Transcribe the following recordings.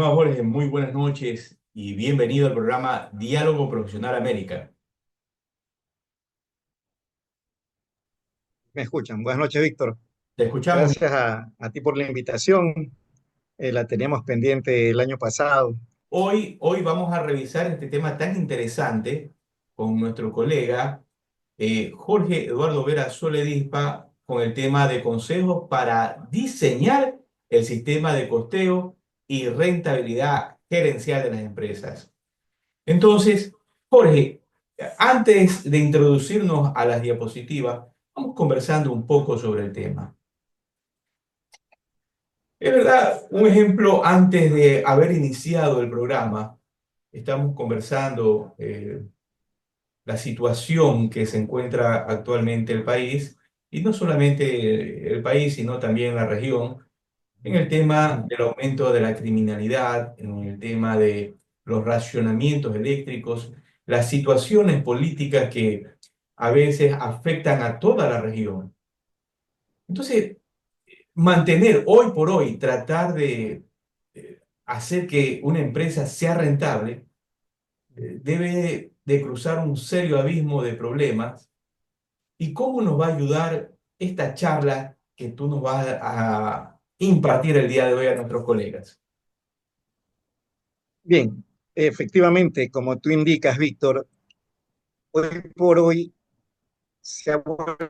Estimado Jorge, muy buenas noches y bienvenido al programa Diálogo Profesional América. Me escuchan. Buenas noches, Víctor. Te escuchamos bien. Gracias a ti por la invitación. La teníamos pendiente el año pasado. Hoy vamos a revisar este tema tan interesante con nuestro colega Jorge Eduardo Vera Soledispa con el tema de consejos para diseñar el sistema de costeo y rentabilidad gerencial de las empresas. Entonces, Jorge, antes de introducirnos a las diapositivas, vamos conversando un poco sobre el tema. Es verdad, un ejemplo antes de haber iniciado el programa, estamos conversando la situación que se encuentra actualmente el país, y no solamente el país, sino también la región, en el tema del aumento de la criminalidad, en el tema de los racionamientos eléctricos, las situaciones políticas que a veces afectan a toda la región. Entonces, mantener hoy por hoy, tratar de hacer que una empresa sea rentable, debe de cruzar un serio abismo de problemas. ¿Y cómo nos va a ayudar esta charla que tú nos vas a impartir el día de hoy a nuestros colegas? Bien, efectivamente, como tú indicas, Víctor, hoy por hoy se ha vuelto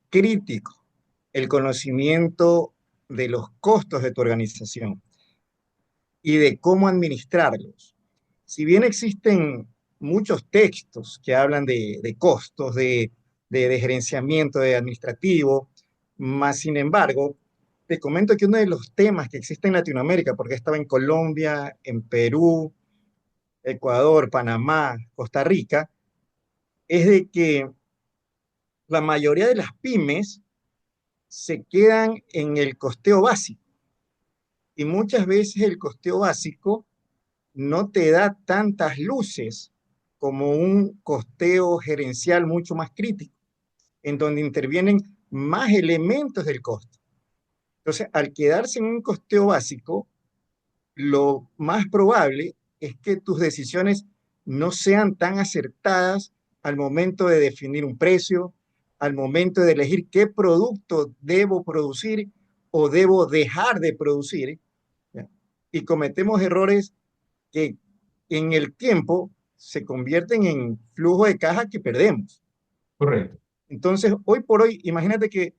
crítico el conocimiento de los costos de tu organización y de cómo administrarlos. Si bien existen muchos textos que hablan de costos, de gerenciamiento, de administrativo, más sin embargo, te comento que uno de los temas que existe en Latinoamérica, porque estaba en Colombia, en Perú, Ecuador, Panamá, Costa Rica, es de que la mayoría de las pymes se quedan en el costeo básico y muchas veces el costeo básico no te da tantas luces como un costeo gerencial mucho más crítico, en donde intervienen más elementos del costo. Entonces, al quedarse en un costeo básico, lo más probable es que tus decisiones no sean tan acertadas al momento de definir un precio, al momento de elegir qué producto debo producir o debo dejar de producir, ¿ya? Y cometemos errores que en el tiempo se convierten en flujo de caja que perdemos. Correcto. Entonces, hoy por hoy, imagínate que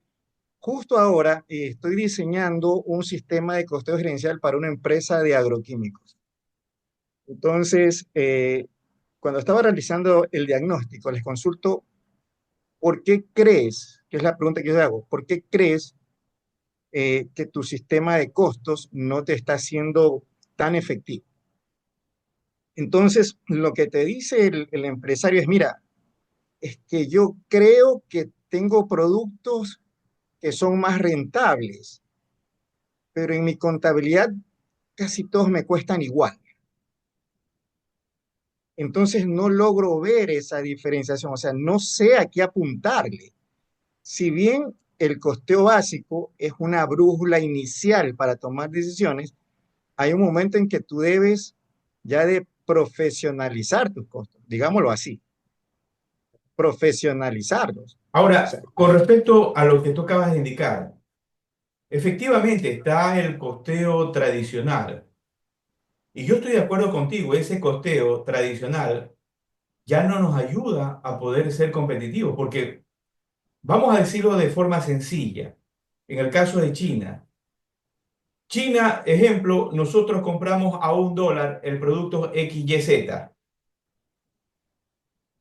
justo ahora estoy diseñando un sistema de costeo gerencial para una empresa de agroquímicos. Entonces, cuando estaba realizando el diagnóstico, les consulto, ¿por qué crees, que es la pregunta que yo hago, ¿por qué crees que tu sistema de costos no te está siendo tan efectivo? Entonces, lo que te dice el empresario es, mira, es que yo creo que tengo productos que son más rentables, pero en mi contabilidad casi todos me cuestan igual. Entonces no logro ver esa diferenciación, o sea, no sé a qué apuntarle. Si bien el costeo básico es una brújula inicial para tomar decisiones, hay un momento en que tú debes ya de profesionalizar tus costos, digámoslo así, profesionalizarlos. O Ahora, sea, con respecto a lo que tú acabas de indicar, efectivamente está el costeo tradicional. Y yo estoy de acuerdo contigo, ese costeo tradicional ya no nos ayuda a poder ser competitivos, porque vamos a decirlo de forma sencilla. En el caso de China, China, ejemplo, nosotros compramos a $1 el producto XYZ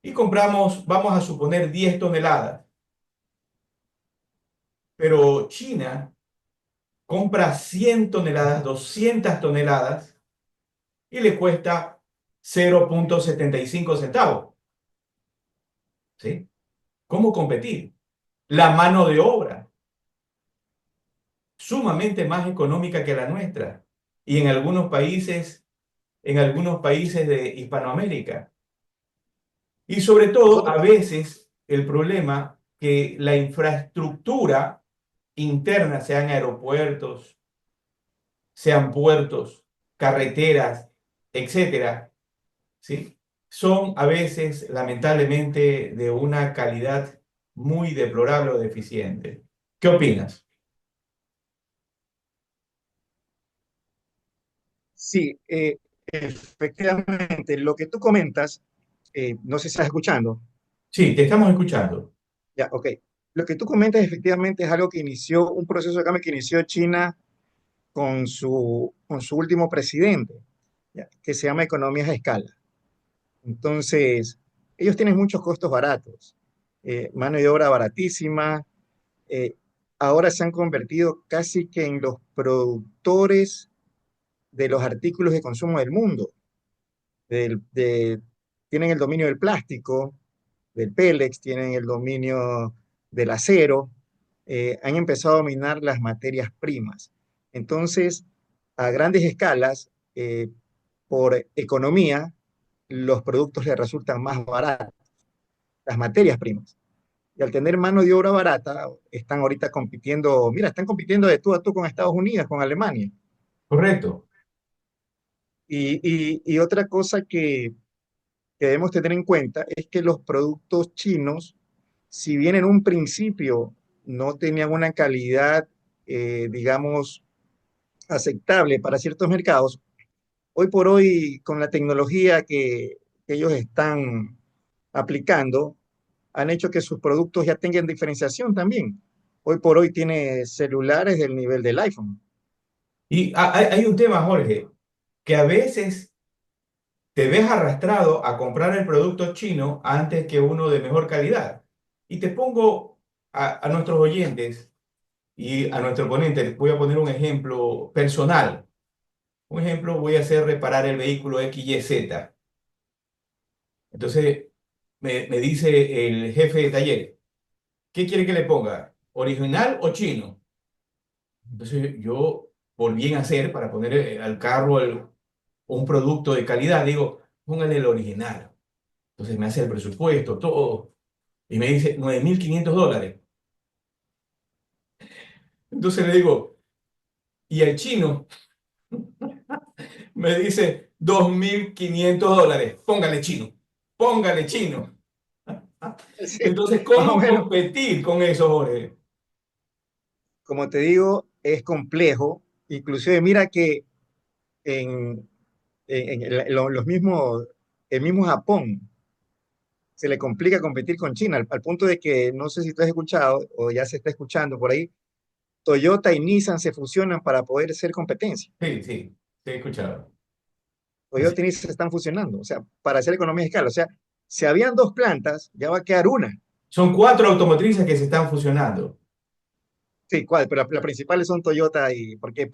y compramos, vamos a suponer, 10 toneladas, pero China compra 100 toneladas, 200 toneladas y le cuesta 0,75 centavos. ¿Sí? ¿Cómo competir? La mano de obra, sumamente más económica que la nuestra y en algunos países de Hispanoamérica. Y sobre todo, nosotros, a veces, el problema que la infraestructura interna, sean aeropuertos, sean puertos, carreteras, etcétera, ¿sí? Son a veces, lamentablemente, de una calidad muy deplorable o deficiente. ¿Qué opinas? Sí, efectivamente, lo que tú comentas, no sé si estás escuchando. Sí, te estamos escuchando. Ya, ok. Lo que tú comentas efectivamente es algo que inició, un proceso de cambio que inició China con su último presidente, ya, que se llama economías a escala. Entonces, ellos tienen muchos costos baratos, mano de obra baratísima. eh, Ahora se han convertido casi que en los productores de los artículos de consumo del mundo. del- de- Tienen el dominio del plástico, del pélex, tienen el dominio del acero, han empezado a dominar las materias primas. Entonces, a grandes escalas, por economía, los productos les resultan más baratos, las materias primas. Y al tener mano de obra barata, están ahorita compitiendo, mira, están compitiendo de tú a tú con Estados Unidos, con Alemania. Correcto. Y otra cosa que debemos tener en cuenta es que los productos chinos, si bien en un principio no tenían una calidad, digamos, aceptable para ciertos mercados, hoy por hoy, con la tecnología que ellos están aplicando, han hecho que sus productos ya tengan diferenciación también. Hoy por hoy tiene celulares del nivel del iPhone. Y hay un tema, Jorge, que a veces te ves arrastrado a comprar el producto chino antes que uno de mejor calidad. Y te pongo a nuestros oyentes y a nuestro ponente, voy a poner un ejemplo personal. Un ejemplo, voy a hacer reparar el vehículo XYZ. Entonces me dice el jefe de taller, ¿qué quiere que le ponga? ¿Original o chino? Entonces yo, por bien hacer, para poner al carro un producto de calidad, digo, póngale el original. Entonces me hace el presupuesto, todo, y me dice $9.500. Entonces le digo, y el chino me dice $2.500, póngale chino, póngale chino. Sí, Entonces, más o ¿cómo menos, competir con eso, Jorge? como te digo, es complejo. Inclusive, mira que en, los mismos, el mismo Japón se le complica competir con China, al punto de que, no sé si tú has escuchado o ya se está escuchando por ahí, Toyota y Nissan se fusionan para poder ser competencia. Sí, sí, te he escuchado. Así. Toyota y Nissan se están fusionando, o sea, para hacer economía de escala. O sea, si habían dos plantas, ya va a quedar una. Son cuatro automotrices que se están fusionando. Sí, ¿cuál? Pero las principales son Toyota y porque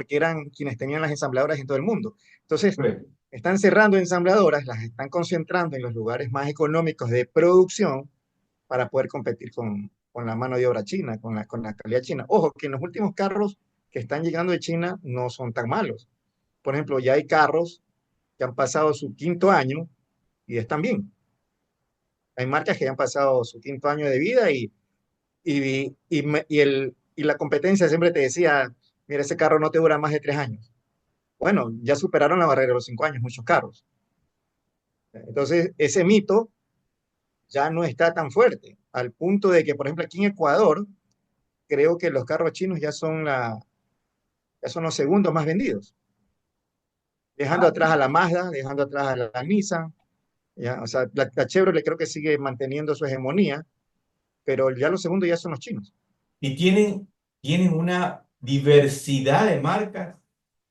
eran quienes tenían las ensambladoras en todo el mundo. Entonces, Correcto. están cerrando ensambladoras, las están concentrando en los lugares más económicos de producción para poder competir con la mano de obra china, con la calidad china. Ojo, que en los últimos carros que están llegando de China no son tan malos. Por ejemplo, ya hay carros que han pasado su quinto año y están bien. Hay marcas que ya han pasado su quinto año de vida y la competencia siempre te decía, mira, ese carro no te dura más de 3 años. Bueno, ya superaron la barrera de los 5 años muchos carros. Entonces, ese mito ya no está tan fuerte, al punto de que, por ejemplo, aquí en Ecuador, creo que los carros chinos ya son los segundos más vendidos, dejando Ah, atrás a la Mazda, dejando atrás a la Nissan, ya, o sea, la Chevrolet creo que sigue manteniendo su hegemonía, pero ya los segundos ya son los chinos y tienen una diversidad de marcas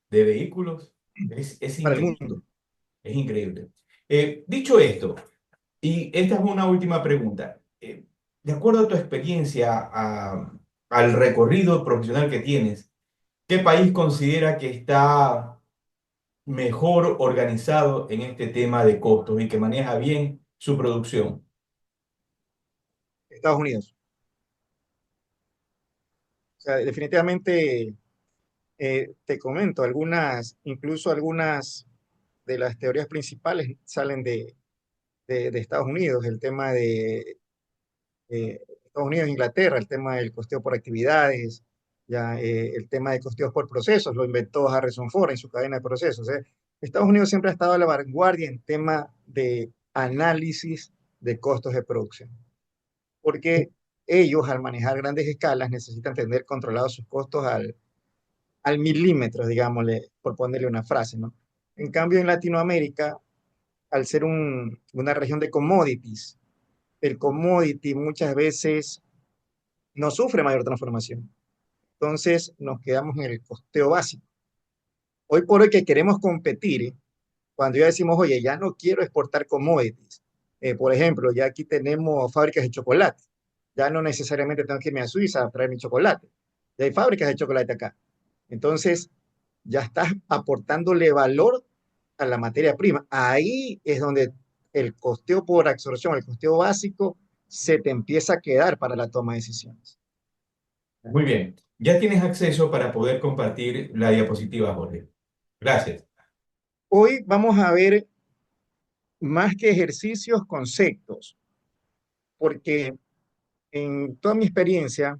de vehículos. Es para el increíble, mundo. es increíble. Dicho esto, y esta es una última pregunta. De acuerdo a tu experiencia, al recorrido profesional que tienes, ¿qué país considera que está mejor organizado en este tema de costos y que maneja bien su producción? Estados Unidos. O sea, definitivamente, te comento, incluso algunas de las teorías principales salen de Estados Unidos, el tema de Estados Unidos e Inglaterra, el tema del costeo por actividades. Ya, el tema de costeos por procesos lo inventó Harrison Ford en su cadena de procesos. Estados Unidos siempre ha estado a la vanguardia en tema de análisis de costos de producción, porque ellos al manejar grandes escalas necesitan tener controlados sus costos al milímetro, digámosle, por ponerle una frase, ¿no? En cambio, en Latinoamérica, al ser una región de commodities, el commodity muchas veces no sufre mayor transformación. Entonces nos quedamos en el costeo básico. Hoy por hoy que queremos competir, cuando ya decimos, oye, ya no quiero exportar commodities, por ejemplo, ya aquí tenemos fábricas de chocolate, ya no necesariamente tengo que irme a Suiza a traer mi chocolate, ya hay fábricas de chocolate acá. Entonces, ya estás aportándole valor a la materia prima. Ahí es donde el costeo por absorción, el costeo básico, se te empieza a quedar para la toma de decisiones. Muy bien. Ya tienes acceso para poder compartir la diapositiva, Jorge. Gracias. Hoy vamos a ver más que ejercicios, conceptos, porque en toda mi experiencia,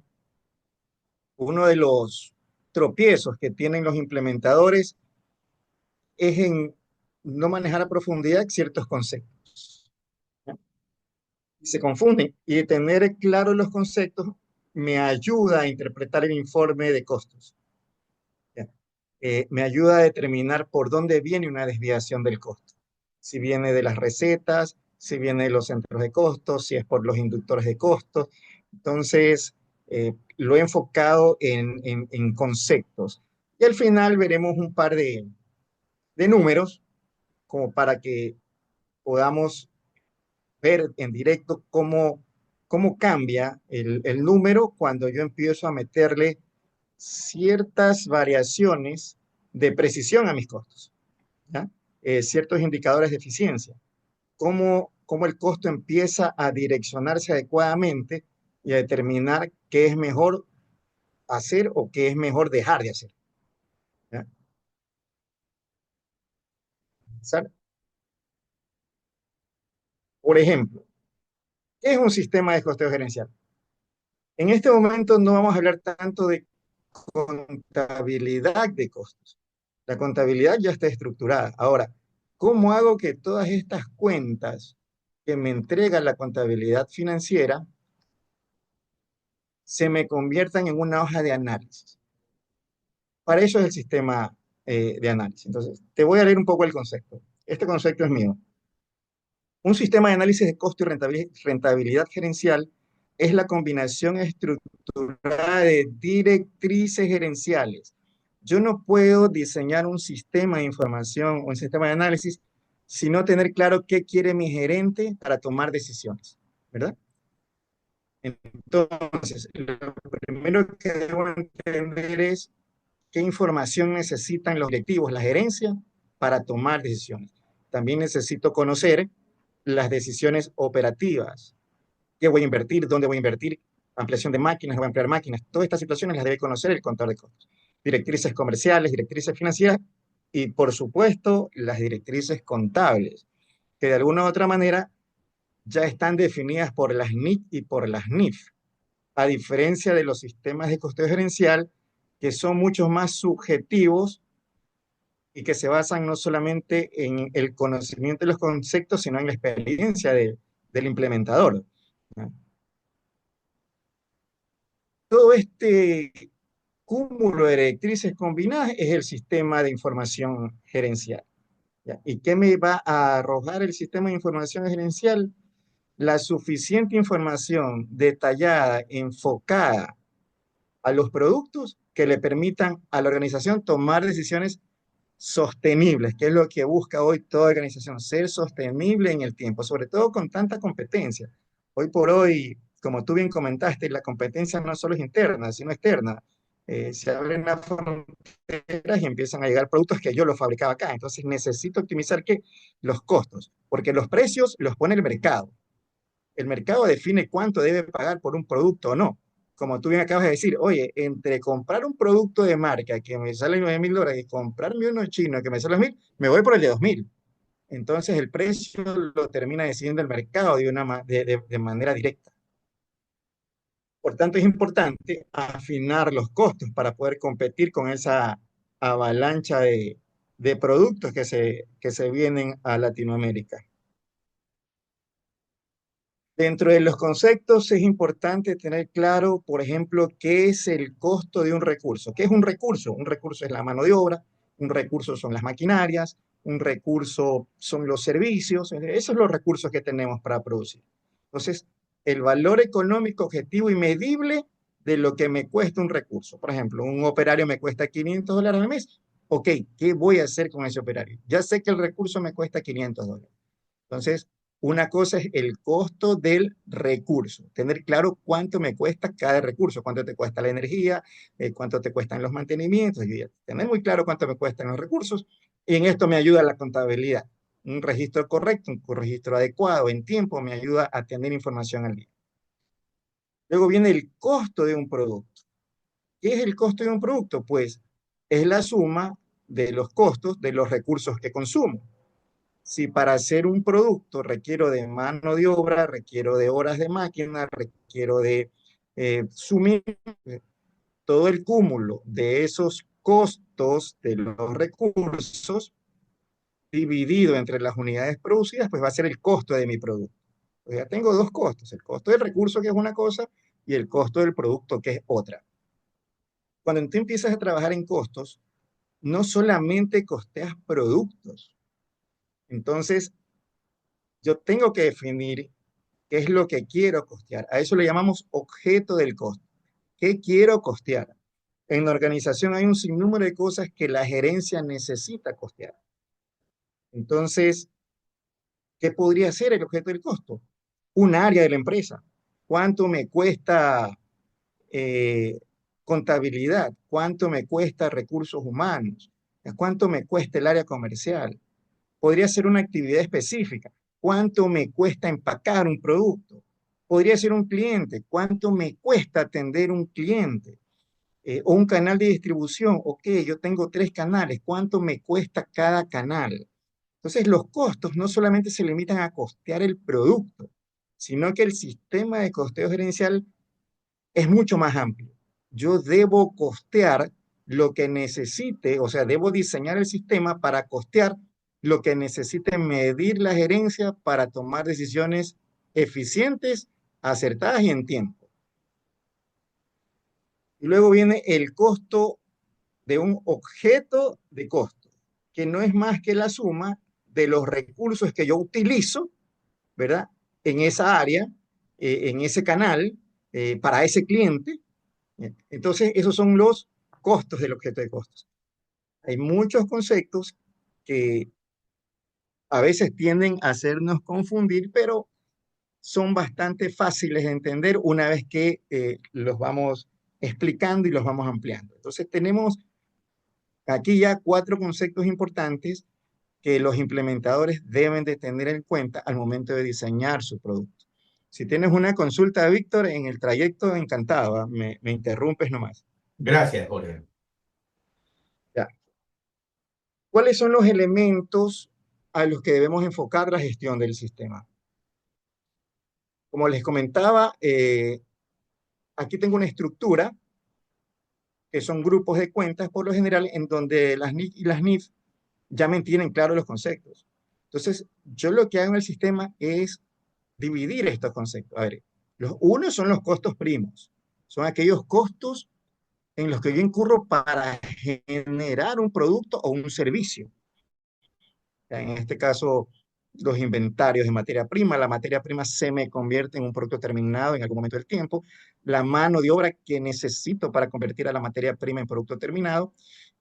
uno de los tropiezos que tienen los implementadores es en no manejar a profundidad ciertos conceptos. ¿Ya? Y se confunden. Y tener claros los conceptos me ayuda a interpretar el informe de costos. ¿Ya? Me ayuda a determinar por dónde viene una desviación del costo. Si viene de las recetas, si viene de los centros de costos, si es por los inductores de costos. Entonces, lo he enfocado en conceptos. Y al final veremos un par de números como para que podamos ver en directo cómo cambia el número cuando yo empiezo a meterle ciertas variaciones de precisión a mis costos, ¿ya? Ciertos indicadores de eficiencia, cómo el costo empieza a direccionarse adecuadamente y a determinar qué es mejor hacer o qué es mejor dejar de hacer. ¿Ya? ¿Sale? Por ejemplo, ¿qué es un sistema de costeo gerencial? En este momento no vamos a hablar tanto de contabilidad de costos. La contabilidad ya está estructurada. Ahora, ¿cómo hago que todas estas cuentas que me entrega la contabilidad financiera se me conviertan en una hoja de análisis? Para eso es el sistema de análisis. Entonces, te voy a leer un poco el concepto. Este concepto es mío. Un sistema de análisis de costo y rentabilidad gerencial es la combinación estructurada de directrices gerenciales. Yo no puedo diseñar un sistema de información o un sistema de análisis si no tener claro qué quiere mi gerente para tomar decisiones, ¿verdad? Entonces, lo primero que debo entender es qué información necesitan los directivos, la gerencia, para tomar decisiones. También necesito conocer las decisiones operativas. ¿Qué voy a invertir? ¿Dónde voy a invertir? Ampliación de máquinas, voy a ampliar máquinas. Todas estas situaciones las debe conocer el contador de costos. Directrices comerciales, directrices financieras y, por supuesto, las directrices contables, que de alguna u otra manera ya están definidas por las NIC y por las NIF, a diferencia de los sistemas de costeo gerencial, que son mucho más subjetivos y que se basan no solamente en el conocimiento de los conceptos, sino en la experiencia del implementador. ¿No? Todo este cúmulo de directrices combinadas es el sistema de información gerencial. ¿Ya? ¿Y qué me va a arrojar el sistema de información gerencial? La suficiente información detallada, enfocada a los productos que le permitan a la organización tomar decisiones sostenibles, que es lo que busca hoy toda organización, ser sostenible en el tiempo, sobre todo con tanta competencia. Hoy por hoy, como tú bien comentaste, la competencia no solo es interna, sino externa. Se abren las fronteras y empiezan a llegar productos que yo los fabricaba acá. Entonces necesito optimizar ¿qué? Los costos, porque los precios los pone el mercado. El mercado define cuánto debe pagar por un producto o no. Como tú bien acabas de decir, oye, entre comprar un producto de marca que me sale $9,000 y comprarme uno chino que me sale 2,000, me voy por el de 2,000. Entonces el precio lo termina decidiendo el mercado de manera directa. Por tanto, es importante afinar los costos para poder competir con esa avalancha de productos que se vienen a Latinoamérica. Dentro de los conceptos es importante tener claro, por ejemplo, qué es el costo de un recurso. ¿Qué es un recurso? Un recurso es la mano de obra, un recurso son las maquinarias, un recurso son los servicios. Esos son los recursos que tenemos para producir. Entonces, el valor económico objetivo y medible de lo que me cuesta un recurso. Por ejemplo, un operario me cuesta $500 al mes. Ok, ¿qué voy a hacer con ese operario? Ya sé que el recurso me cuesta $500. Entonces, una cosa es el costo del recurso, tener claro cuánto me cuesta cada recurso, cuánto te cuesta la energía, cuánto te cuestan los mantenimientos, y tener muy claro cuánto me cuestan los recursos, y en esto me ayuda la contabilidad. Un registro correcto, un registro adecuado en tiempo me ayuda a tener información al día. Luego viene el costo de un producto. ¿Qué es el costo de un producto? Pues es la suma de los costos de los recursos que consumo. Si para hacer un producto requiero de mano de obra, requiero de horas de máquina, requiero de suministro, todo el cúmulo de esos costos de los recursos dividido entre las unidades producidas, pues va a ser el costo de mi producto. Pues ya tengo dos costos, el costo del recurso que es una cosa y el costo del producto que es otra. Cuando tú empiezas a trabajar en costos, no solamente costeas productos, entonces yo tengo que definir qué es lo que quiero costear. A eso le llamamos objeto del costo. ¿Qué quiero costear? En la organización hay un sinnúmero de cosas que la gerencia necesita costear. Entonces, ¿qué podría ser el objeto del costo? Un área de la empresa. ¿Cuánto me cuesta eh, contabilidad? ¿Cuánto me cuesta recursos humanos? ¿Cuánto me cuesta el área comercial? Podría ser una actividad específica. ¿Cuánto me cuesta empacar un producto? Podría ser un cliente. ¿Cuánto me cuesta atender un cliente? O un canal de distribución. Ok, yo tengo 3 canales. ¿Cuánto me cuesta cada canal? Entonces, los costos no solamente se limitan a costear el producto, sino que el sistema de costeo gerencial es mucho más amplio. Yo debo costear lo que necesite, o sea, debo diseñar el sistema para costear lo que necesite medir la gerencia para tomar decisiones eficientes, acertadas y en tiempo. Y luego viene el costo de un objeto de costo, que no es más que la suma de los recursos que yo utilizo, ¿verdad? En esa área, en ese canal, para ese cliente. Entonces, esos son los costos del objeto de costos. Hay muchos conceptos que a veces tienden a hacernos confundir, pero son bastante fáciles de entender una vez que los vamos explicando y los vamos ampliando. Entonces, tenemos aquí ya 4 conceptos importantes que los implementadores deben de tener en cuenta al momento de diseñar su producto. Si tienes una consulta, Víctor, en el trayecto, encantado, ¿ah? Me interrumpes nomás. Gracias, Jorge. Ya. ¿Cuáles son los elementos a los que debemos enfocar la gestión del sistema? Como les comentaba, aquí tengo una estructura que son grupos de cuentas por lo general en donde las NIC y las NIF ya me tienen claros los conceptos. Entonces, yo lo que hago en el sistema es dividir estos conceptos. A ver, los unos son los costos primos. Son aquellos costos en los que yo incurro para generar un producto o un servicio. En este caso, los inventarios de materia prima, la materia prima se me convierte en un producto terminado en algún momento del tiempo, la mano de obra que necesito para convertir a la materia prima en producto terminado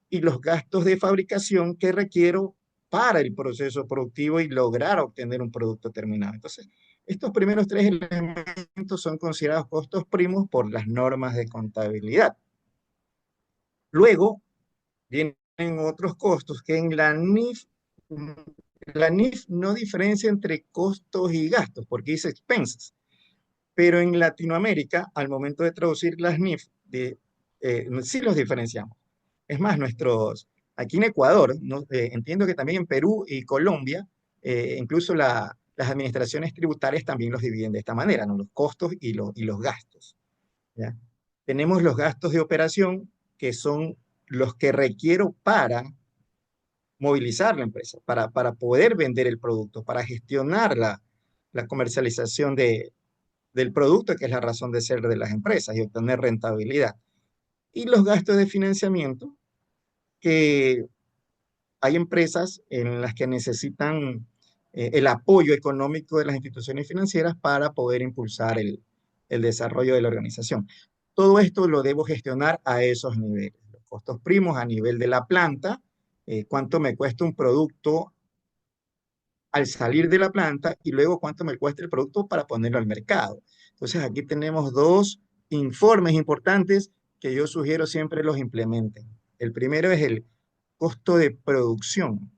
y los gastos de fabricación que requiero para el proceso productivo y lograr obtener un producto terminado. Entonces, estos primeros 3 elementos son considerados costos primos por las normas de contabilidad. Luego vienen otros costos que en la NIF no diferencia entre costos y gastos, porque dice expenses. Pero en Latinoamérica, al momento de traducir las NIF, sí los diferenciamos. Es más, aquí en Ecuador, ¿no? Entiendo que también en Perú y Colombia, incluso las administraciones tributarias también los dividen de esta manera, ¿no? Los costos y los gastos. ¿ya? Tenemos los gastos de operación, que son los que requiero para movilizar la empresa, para poder vender el producto, para gestionar la comercialización del producto, que es la razón de ser de las empresas, y obtener rentabilidad. Y los gastos de financiamiento, que hay empresas en las que necesitan el apoyo económico de las instituciones financieras para poder impulsar el desarrollo de la organización. Todo esto lo debo gestionar a esos niveles. Los costos primos a nivel de la planta, cuánto me cuesta un producto al salir de la planta y luego cuánto me cuesta el producto para ponerlo al mercado. Entonces aquí tenemos dos informes importantes que yo sugiero siempre los implementen. El primero es el costo de producción.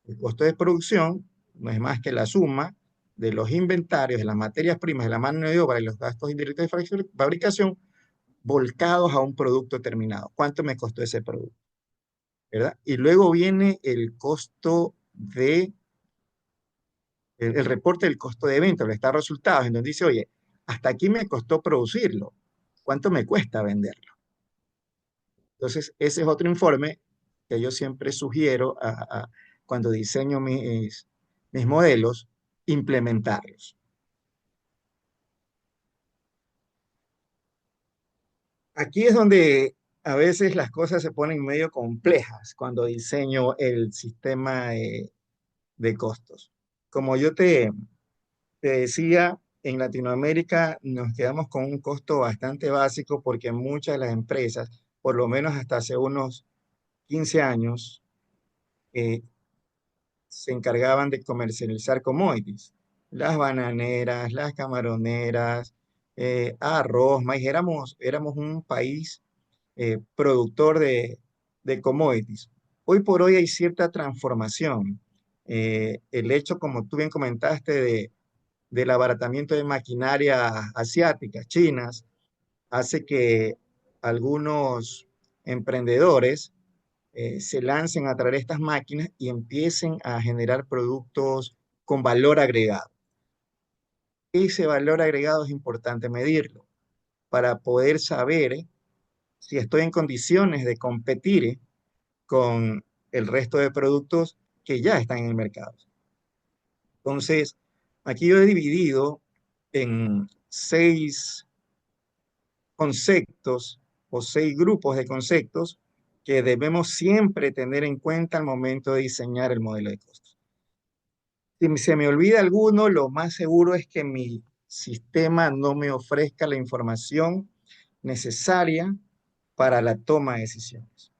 El costo de producción no es más que la suma de los inventarios, de las materias primas, de la mano de obra y los gastos indirectos de fabricación volcados a un producto terminado. ¿Cuánto me costó ese producto? ¿Verdad? Y luego viene el costo de, el reporte del costo de venta, el estado de resultados, en donde dice, oye, hasta aquí me costó producirlo, ¿cuánto me cuesta venderlo? Entonces, ese es otro informe que yo siempre sugiero cuando diseño mis modelos, implementarlos. Aquí es donde a veces las cosas se ponen medio complejas cuando diseño el sistema de costos. Como yo te decía, en Latinoamérica nos quedamos con un costo bastante básico porque muchas de las empresas, por lo menos hasta hace unos 15 años, eh, se encargaban de comercializar commodities. Las bananeras, las camaroneras, arroz, maíz. Éramos un país productor de commodities. Hoy por hoy hay cierta transformación. El hecho, como tú bien comentaste, del abaratamiento de maquinaria asiática, chinas, hace que algunos emprendedores se lancen a traer estas máquinas y empiecen a generar productos con valor agregado. Ese valor agregado es importante medirlo para poder saber si estoy en condiciones de competir con el resto de productos que ya están en el mercado. Entonces, aquí yo he dividido en 6 conceptos o 6 grupos de conceptos que debemos siempre tener en cuenta al momento de diseñar el modelo de costos. Si se me olvida alguno, lo más seguro es que mi sistema no me ofrezca la información necesaria para la toma de decisiones.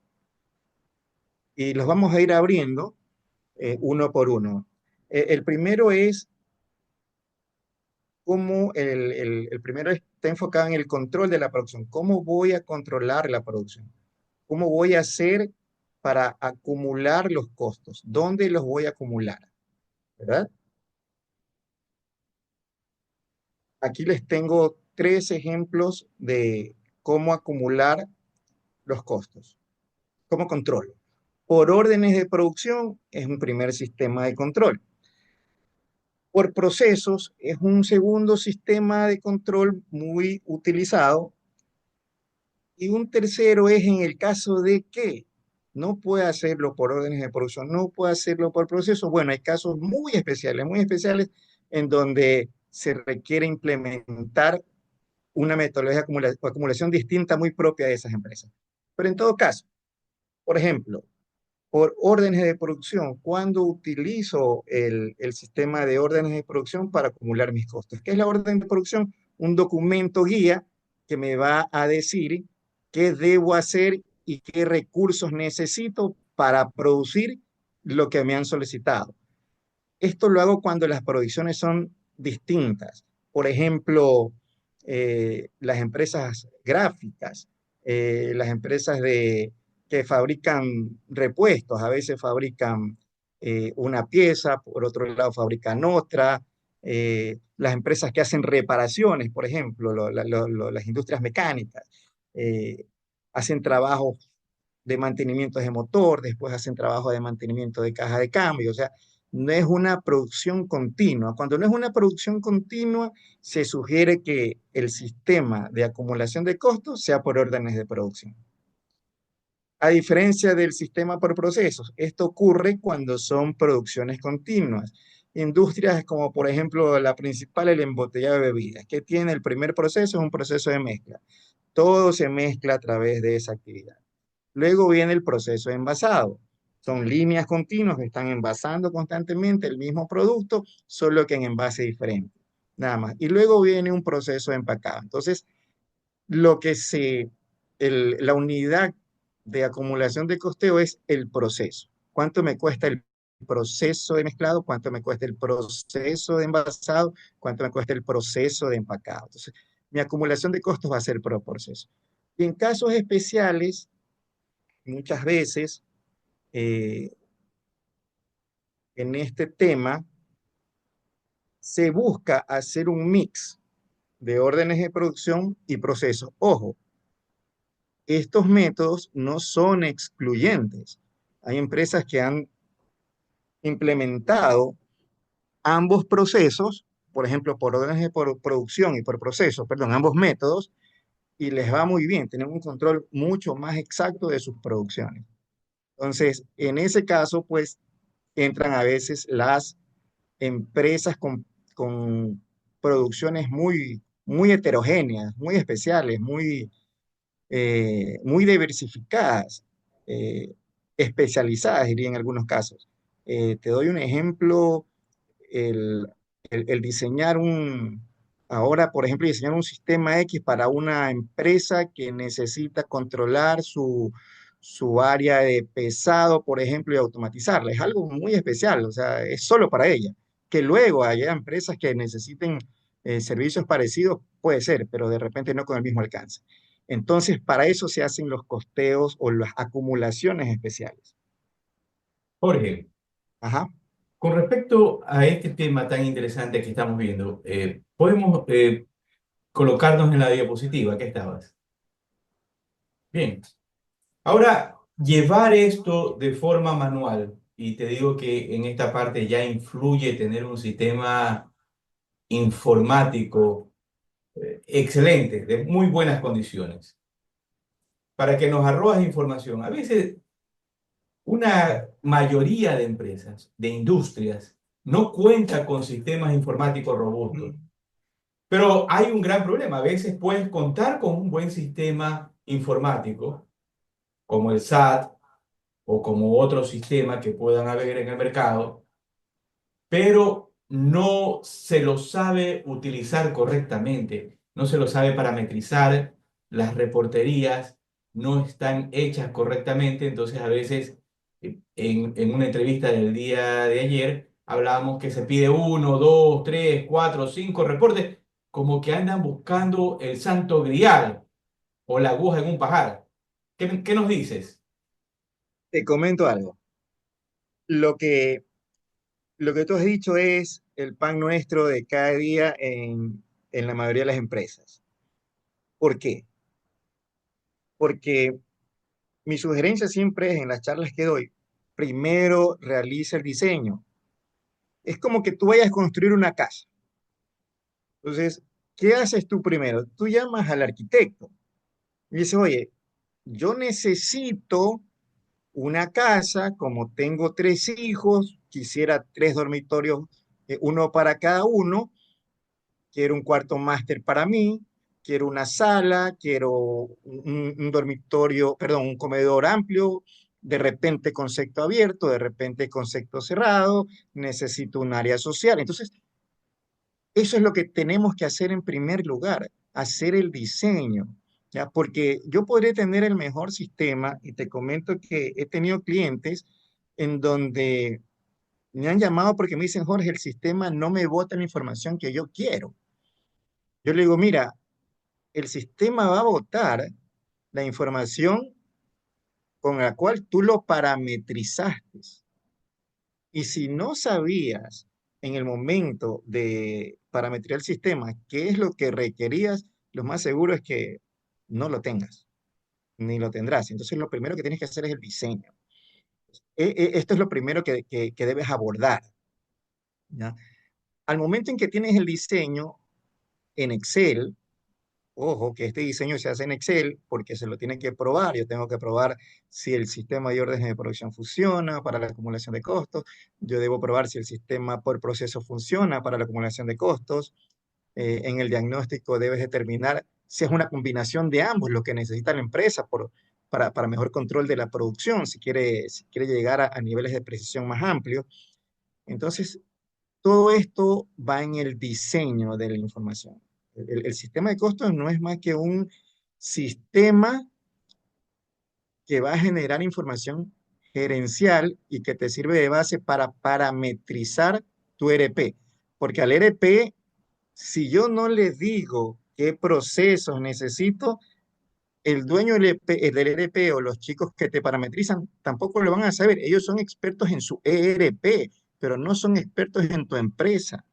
Y los vamos a ir abriendo uno por uno. El primero es cómo el primero está enfocado en el control de la producción. ¿Cómo voy a controlar la producción? ¿Cómo voy a hacer para acumular los costos? ¿Dónde los voy a acumular? ¿Verdad? Aquí les tengo 3 ejemplos de cómo acumular los costos. ¿Cómo controlo? Por órdenes de producción es un primer sistema de control. Por procesos es un segundo sistema de control muy utilizado. Y un tercero es en el caso de que no pueda hacerlo por órdenes de producción, no pueda hacerlo por procesos. Bueno, hay casos muy especiales en donde se requiere implementar una metodología de acumulación distinta muy propia de esas empresas. Pero en todo caso, por ejemplo, por órdenes de producción, ¿cuándo utilizo el sistema de órdenes de producción para acumular mis costos? ¿Qué es la orden de producción? Un documento guía que me va a decir qué debo hacer y qué recursos necesito para producir lo que me han solicitado. Esto lo hago cuando las producciones son distintas. Por ejemplo, las empresas gráficas, las empresas que fabrican repuestos, a veces fabrican una pieza, por otro lado fabrican otra. Las empresas que hacen reparaciones, por ejemplo, las industrias mecánicas, eh, hacen trabajos de mantenimiento de motor, después hacen trabajo de mantenimiento de caja de cambio. O sea, no es una producción continua. Cuando no es una producción continua, se sugiere que el sistema de acumulación de costos sea por órdenes de producción. A diferencia del sistema por procesos, esto ocurre cuando son producciones continuas. Industrias como, por ejemplo, la principal, el embotellado de bebidas, que tiene el primer proceso, es un proceso de mezcla. Todo se mezcla a través de esa actividad. Luego viene el proceso de envasado. Son líneas continuas que están envasando constantemente el mismo producto, solo que en envase diferente. Nada más. Y luego viene un proceso de empacado. Entonces, lo que la unidad de acumulación de costeo es el proceso. ¿Cuánto me cuesta el proceso de mezclado? ¿Cuánto me cuesta el proceso de envasado? ¿Cuánto me cuesta el proceso de empacado? Entonces, mi acumulación de costos va a ser por proceso. Y en casos especiales, muchas veces, eh, en este tema, se busca hacer un mix de órdenes de producción y procesos. Ojo, estos métodos no son excluyentes. Hay empresas que han implementado ambos procesos, por ejemplo, por órdenes de producción y por procesos, perdón, ambos métodos, y les va muy bien, tienen un control mucho más exacto de sus producciones. Entonces, en ese caso, pues, entran a veces las empresas con producciones muy heterogéneas, muy especiales, muy diversificadas, eh, especializadas, diría en algunos casos. Te doy un ejemplo, el, el diseñar ahora, por ejemplo, diseñar un sistema X para una empresa que necesita controlar su área de pesado, por ejemplo, y automatizarla. Es algo muy especial, o sea, es solo para ella. Que luego haya empresas que necesiten servicios parecidos, puede ser, pero de repente no con el mismo alcance. Entonces, para eso se hacen los costeos o las acumulaciones especiales. Jorge, Ajá. con respecto a este tema tan interesante que estamos viendo, podemos colocarnos en la diapositiva que estabas. Bien, ahora llevar esto de forma manual, y te digo que en esta parte ya influye tener un sistema informático excelente, de muy buenas condiciones, para que nos arrojes información. A veces una mayoría de empresas, de industrias, no cuenta con sistemas informáticos robustos. Mm. Pero hay un gran problema. A veces puedes contar con un buen sistema informático, como el SAT o como otro sistema que puedan haber en el mercado, pero no se lo sabe utilizar correctamente, no se lo sabe parametrizar, las reporterías no están hechas correctamente, entonces a veces en una entrevista del día de ayer hablábamos que se pide uno, dos, tres, cuatro, cinco reportes, como que andan buscando el santo grial o la aguja en un pajar. ¿Qué nos dices? Te comento algo. Lo que, lo que tú has dicho es el pan nuestro de cada día en la mayoría de las empresas. ¿Por qué? Porque mi sugerencia siempre es en las charlas que doy, primero realiza el diseño. Es como que tú vayas a construir una casa. Entonces, ¿qué haces tú primero? Tú llamas al arquitecto y dices, oye, yo necesito una casa, como tengo tres hijos, quisiera tres dormitorios, uno para cada uno, quiero un cuarto máster para mí, quiero una sala, quiero un dormitorio, perdón, un comedor amplio, de repente concepto abierto, de repente concepto cerrado, necesito un área social. Entonces, eso es lo que tenemos que hacer en primer lugar, hacer el diseño, ¿ya? Porque yo podré tener el mejor sistema y te comento que he tenido clientes en donde me han llamado porque me dicen, Jorge, el sistema no me bota la información que yo quiero. Yo le digo, mira, el sistema va a botar la información con la cual tú lo parametrizaste. Y si no sabías en el momento de parametrizar el sistema qué es lo que requerías, lo más seguro es que no lo tengas, ni lo tendrás. Entonces, lo primero que tienes que hacer es el diseño. Esto es lo primero que debes abordar. ¿ya? Al momento en que tienes el diseño en Excel, ojo, que este diseño se hace en Excel porque se lo tiene que probar. Yo tengo que probar si el sistema de órdenes de producción funciona para la acumulación de costos. Yo debo probar si el sistema por proceso funciona para la acumulación de costos. En el diagnóstico debes determinar si es una combinación de ambos lo que necesita la empresa para mejor control de la producción, si quiere llegar a niveles de precisión más amplios. Entonces, todo esto va en el diseño de la información. El sistema de costos no es más que un sistema que va a generar información gerencial y que te sirve de base para parametrizar tu ERP. Porque al ERP, si yo no le digo qué procesos necesito, el dueño del ERP o los chicos que te parametrizan tampoco lo van a saber. Ellos son expertos en su ERP, pero no son expertos en tu empresa.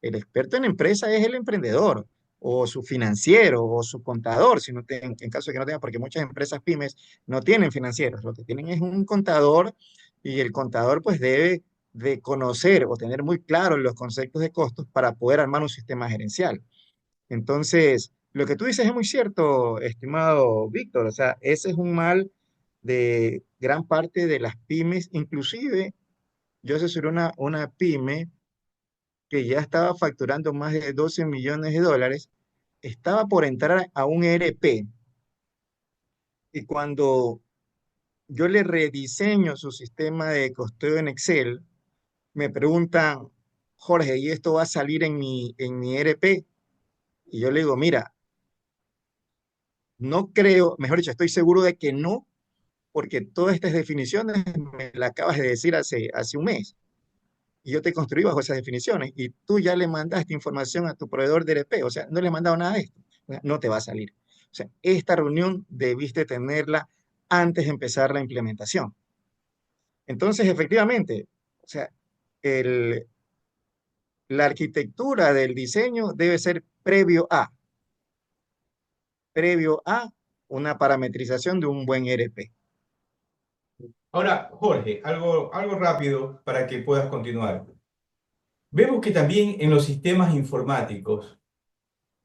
El experto en empresa es el emprendedor o su financiero o su contador, si no en caso de que no tenga, porque muchas empresas pymes no tienen financieros, lo que tienen es un contador y el contador pues debe de conocer o tener muy claros los conceptos de costos para poder armar un sistema gerencial. Entonces, lo que tú dices es muy cierto, estimado Víctor, o sea, ese es un mal de gran parte de las pymes, inclusive yo asesoré una pyme que ya estaba facturando más de 12 millones de dólares, estaba por entrar a un ERP y cuando yo le rediseño su sistema de costeo en Excel, me preguntan, Jorge, ¿y esto va a salir en mi ERP? Y yo le digo, mira, no creo, mejor dicho, estoy seguro de que no, porque todas estas definiciones me las acabas de decir hace un mes. Y yo te construí bajo esas definiciones y tú ya le mandaste información a tu proveedor de ERP, o sea, no le he mandado nada de esto, o sea, no te va a salir. O sea, esta reunión debiste tenerla antes de empezar la implementación. Entonces, efectivamente, o sea, el, la arquitectura del diseño debe ser previo a una parametrización de un buen ERP. Ahora, Jorge, algo rápido para que puedas continuar. Vemos que también en los sistemas informáticos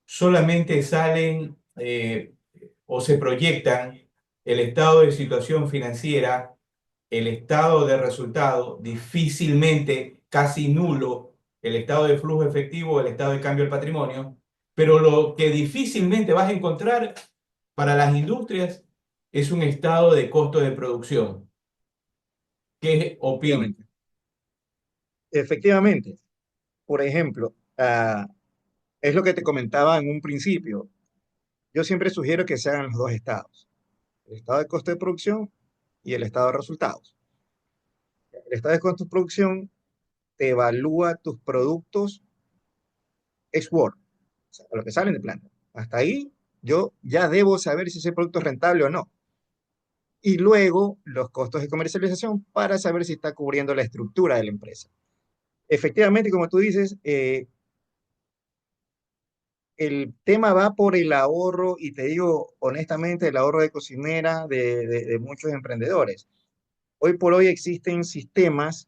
solamente salen o se proyectan el estado de situación financiera, el estado de resultado, difícilmente, casi nulo, el estado de flujo efectivo, el estado de cambio del patrimonio, pero lo que difícilmente vas a encontrar para las industrias es un estado de costo de producción. ¿Qué opinas? Efectivamente. Efectivamente. Por ejemplo, es lo que te comentaba en un principio. Yo siempre sugiero que se hagan los dos estados, el estado de costo de producción y el estado de resultados. El estado de costo de producción te evalúa tus productos ex work, o sea, a lo que salen de planta. Hasta ahí yo ya debo saber si ese producto es rentable o no. Y luego los costos de comercialización para saber si está cubriendo la estructura de la empresa. Efectivamente, como tú dices, el tema va por el ahorro, y te digo honestamente, el ahorro de cocinera de muchos emprendedores. Hoy por hoy existen sistemas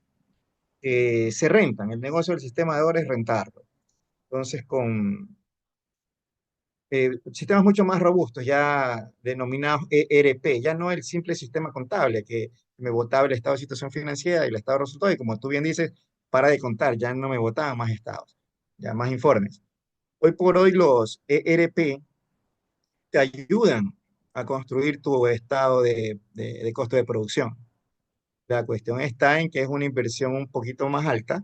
que se rentan. El negocio del sistema de ahorro es rentarlo. Entonces, con sistemas mucho más robustos, ya denominados ERP, ya no el simple sistema contable que me botaba el estado de situación financiera y el estado de resultados, y como tú bien dices, para de contar, ya no me botaban más estados, ya más informes. Hoy por hoy los ERP te ayudan a construir tu estado de costo de producción. La cuestión está en que es una inversión un poquito más alta,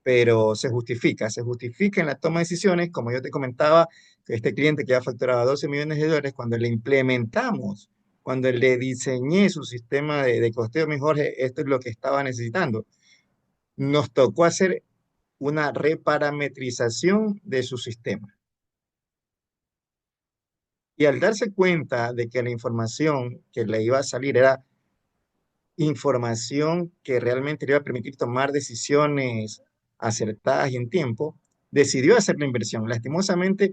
pero se justifica en la toma de decisiones, como yo te comentaba, que este cliente que ha facturado 12 millones de dólares, cuando le implementamos, cuando le diseñé su sistema de costeo, mejor, esto es lo que estaba necesitando. Nos tocó hacer una reparametrización de su sistema. Y al darse cuenta de que la información que le iba a salir era información que realmente le iba a permitir tomar decisiones acertadas y en tiempo, decidió hacer la inversión. Lastimosamente,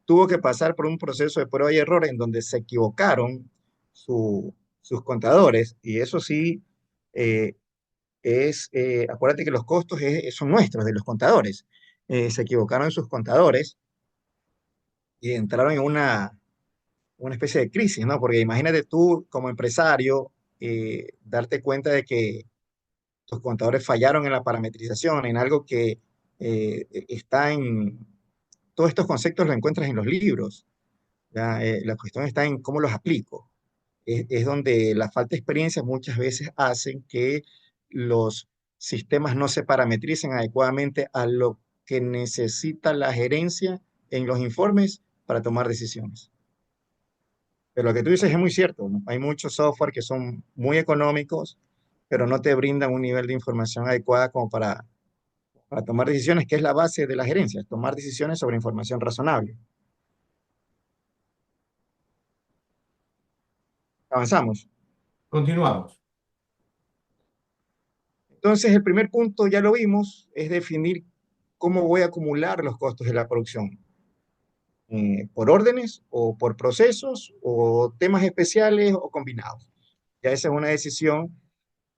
tuvo que pasar por un proceso de prueba y error en donde se equivocaron sus contadores, y eso sí, eh, acuérdate que los costos son nuestros, de los contadores. Se equivocaron sus contadores y entraron en una especie de crisis, ¿no? Porque imagínate tú como empresario darte cuenta de que tus contadores fallaron en la parametrización, en algo que está en... Todos estos conceptos los encuentras en los libros. ¿Ya? La cuestión está en cómo los aplico. Es donde la falta de experiencia muchas veces hacen que los sistemas no se parametricen adecuadamente a lo que necesita la gerencia en los informes para tomar decisiones. Pero lo que tú dices es muy cierto, ¿no? Hay muchos software que son muy económicos, pero no te brindan un nivel de información adecuada como para tomar decisiones, que es la base de la gerencia, tomar decisiones sobre información razonable. Avanzamos. Continuamos. Entonces, el primer punto, ya lo vimos, es definir cómo voy a acumular los costos de la producción. Por órdenes o por procesos o temas especiales o combinados. Ya esa es una decisión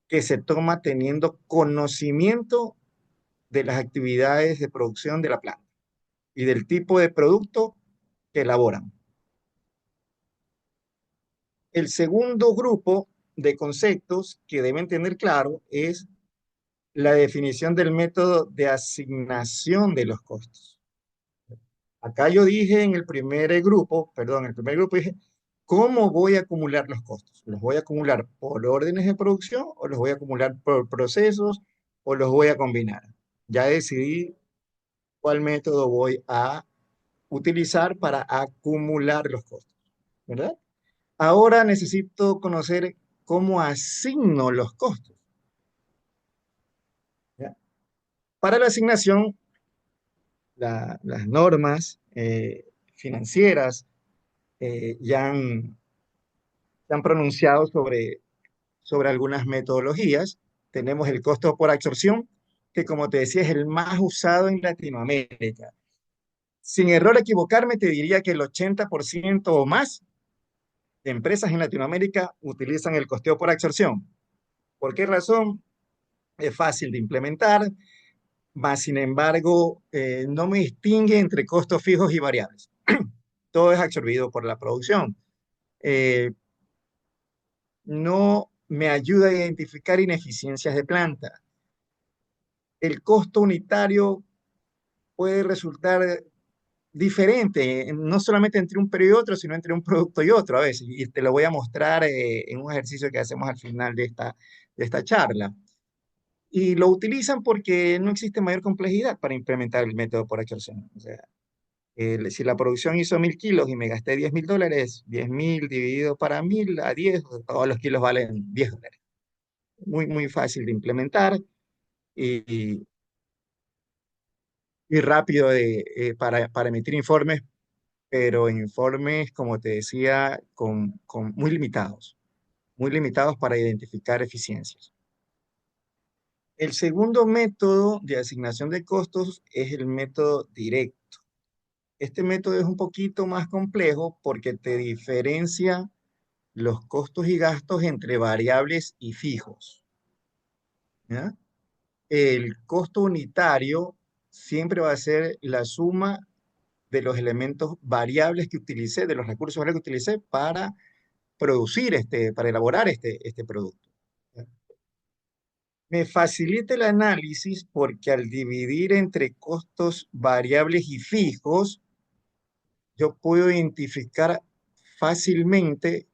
que se toma teniendo conocimiento de las actividades de producción de la planta y del tipo de producto que elaboran. El segundo grupo de conceptos que deben tener claro es la definición del método de asignación de los costos. Acá yo dije en el primer grupo, perdón, en el primer grupo dije, ¿cómo voy a acumular los costos? ¿Los voy a acumular por órdenes de producción o los voy a acumular por procesos o los voy a combinar? Ya decidí cuál método voy a utilizar para acumular los costos, ¿verdad? Ahora necesito conocer cómo asigno los costos, ¿ya? Para la asignación, las normas financieras ya han pronunciado sobre algunas metodologías. Tenemos el costo por absorción, que como te decía es el más usado en Latinoamérica. Sin error equivocarme, te diría que el 80% o más de empresas en Latinoamérica utilizan el costeo por absorción. ¿Por qué razón? Es fácil de implementar, más sin embargo, no me distingue entre costos fijos y variables. Todo es absorbido por la producción. Eh, no me ayuda a identificar ineficiencias de planta. El costo unitario puede resultar diferente, no solamente entre un periodo y otro, sino entre un producto y otro a veces. Y te lo voy a mostrar en un ejercicio que hacemos al final de esta charla. Y lo utilizan porque no existe mayor complejidad para implementar el método por absorción. O sea, si la producción hizo 1.000 kilos y me gasté $10.000, 10.000 dividido para 1.000 a 10, todos los kilos valen $10. Muy, muy fácil de implementar y, y rápido para emitir informes, pero informes, como te decía, muy limitados para identificar eficiencias. El segundo método de asignación de costos es el método directo. Este método es un poquito más complejo porque te diferencia los costos y gastos entre variables y fijos, ¿ya? El costo unitario siempre va a ser la suma de los elementos variables que utilicé, de los recursos variables que utilicé para producir para elaborar este producto. Me facilita el análisis porque al dividir entre costos variables y fijos, yo puedo identificar fácilmente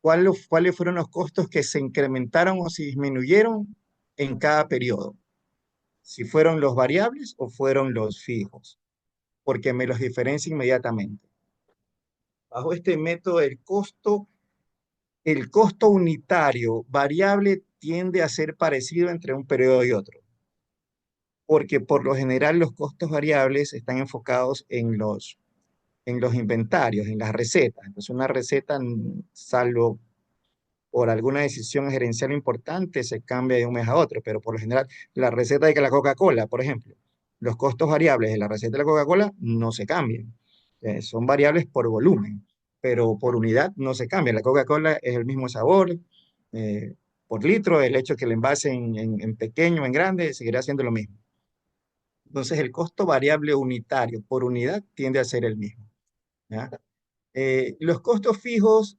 cuáles fueron los costos que se incrementaron o se disminuyeron en cada periodo, si fueron los variables o fueron los fijos, porque me los diferencia inmediatamente. Bajo este método, el costo unitario variable tiende a ser parecido entre un periodo y otro, porque por lo general los costos variables están enfocados en los inventarios, en las recetas. Entonces una receta, salvo por alguna decisión gerencial importante, se cambia de un mes a otro, pero por lo general la receta de que la Coca-Cola, por ejemplo, los costos variables de la receta de la Coca-Cola no se cambian. Son variables por volumen, pero por unidad no se cambia. La Coca-Cola es el mismo sabor, por litro, el hecho que el envase en pequeño, en grande, seguirá siendo lo mismo. Entonces, el costo variable unitario por unidad tiende a ser el mismo. ¿Ya? Los costos fijos